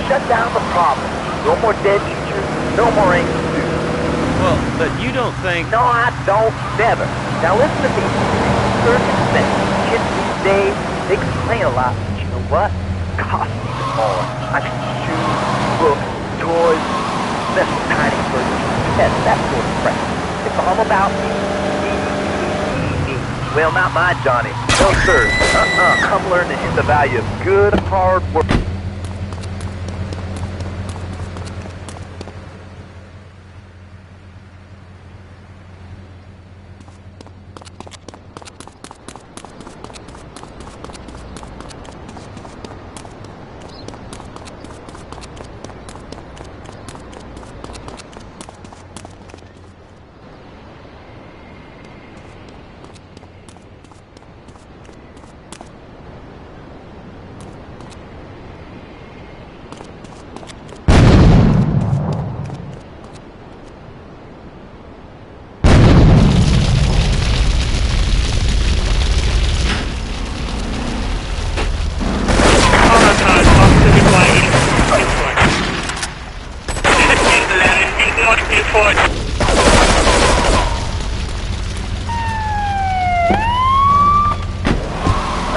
Speaker 4: Shut down the problem. No more dead teachers, no more angry students.
Speaker 1: Well, but you don't think...
Speaker 4: No, I don't. Never. Now listen to me. Circumstances. Kids these days, they complain a lot, but you know what? Cost me more. I can shoes, books, toys, special tiny birds, pets, that sort of crap. It's all about me. Me. Well, not my Johnny. No, sir. Come learn the value of good, hard work.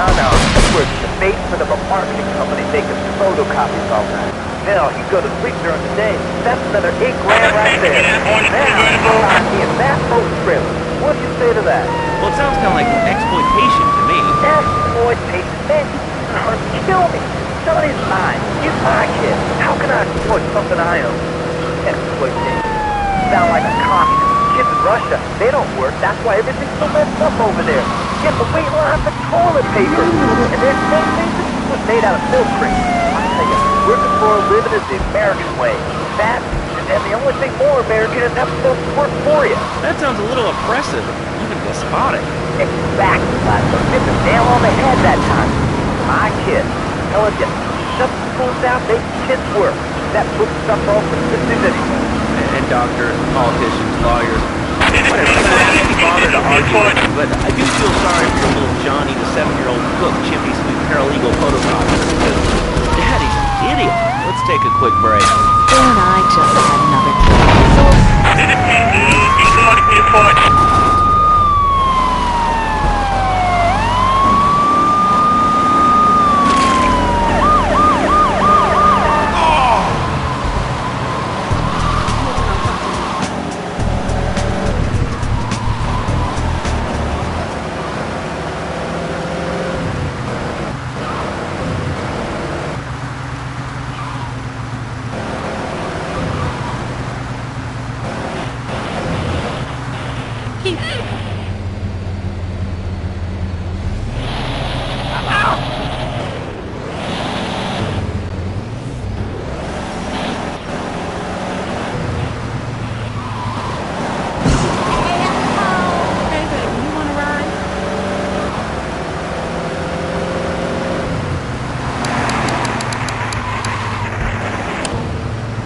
Speaker 4: No. We're in the basement of a marketing company making photocopies all night. Hell, you go to sleep during the day. That's another $8 grand right there. Now, I'm in that boat trailer. What do you say to that?
Speaker 1: Well, it sounds kind of like exploitation to me.
Speaker 4: Exploitation? Man, you hurt kill me. Somebody's mine. He's my kid. How can I exploit something I own? Exploitation. Sound like a communist. Kids in Russia, they don't work. That's why everything's so messed up over there. Get the wait line for toilet paper. And their same things was made out of milk cream. I tell you, working for a living is the American way. That, and the only thing more American is having folks work for you.
Speaker 1: That sounds a little oppressive, even despotic.
Speaker 4: Exactly, Laszlo. Hit the nail on the head that time. My kids. Telling you, shut the schools down, make kids work. That puts stuff off for sisters anyway.
Speaker 1: And doctors, politicians, lawyers, whatever. I can't be bothered to argue with you, but I do feel sorry for your little Johnny, the 7-year-old cook, chimney sweep, paralegal photocopier, because Daddy's an idiot. Let's take a quick break.
Speaker 12: And I just had another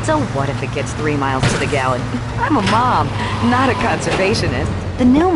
Speaker 12: So what if it gets 3 miles to the gallon? I'm a mom, not a conservationist. The new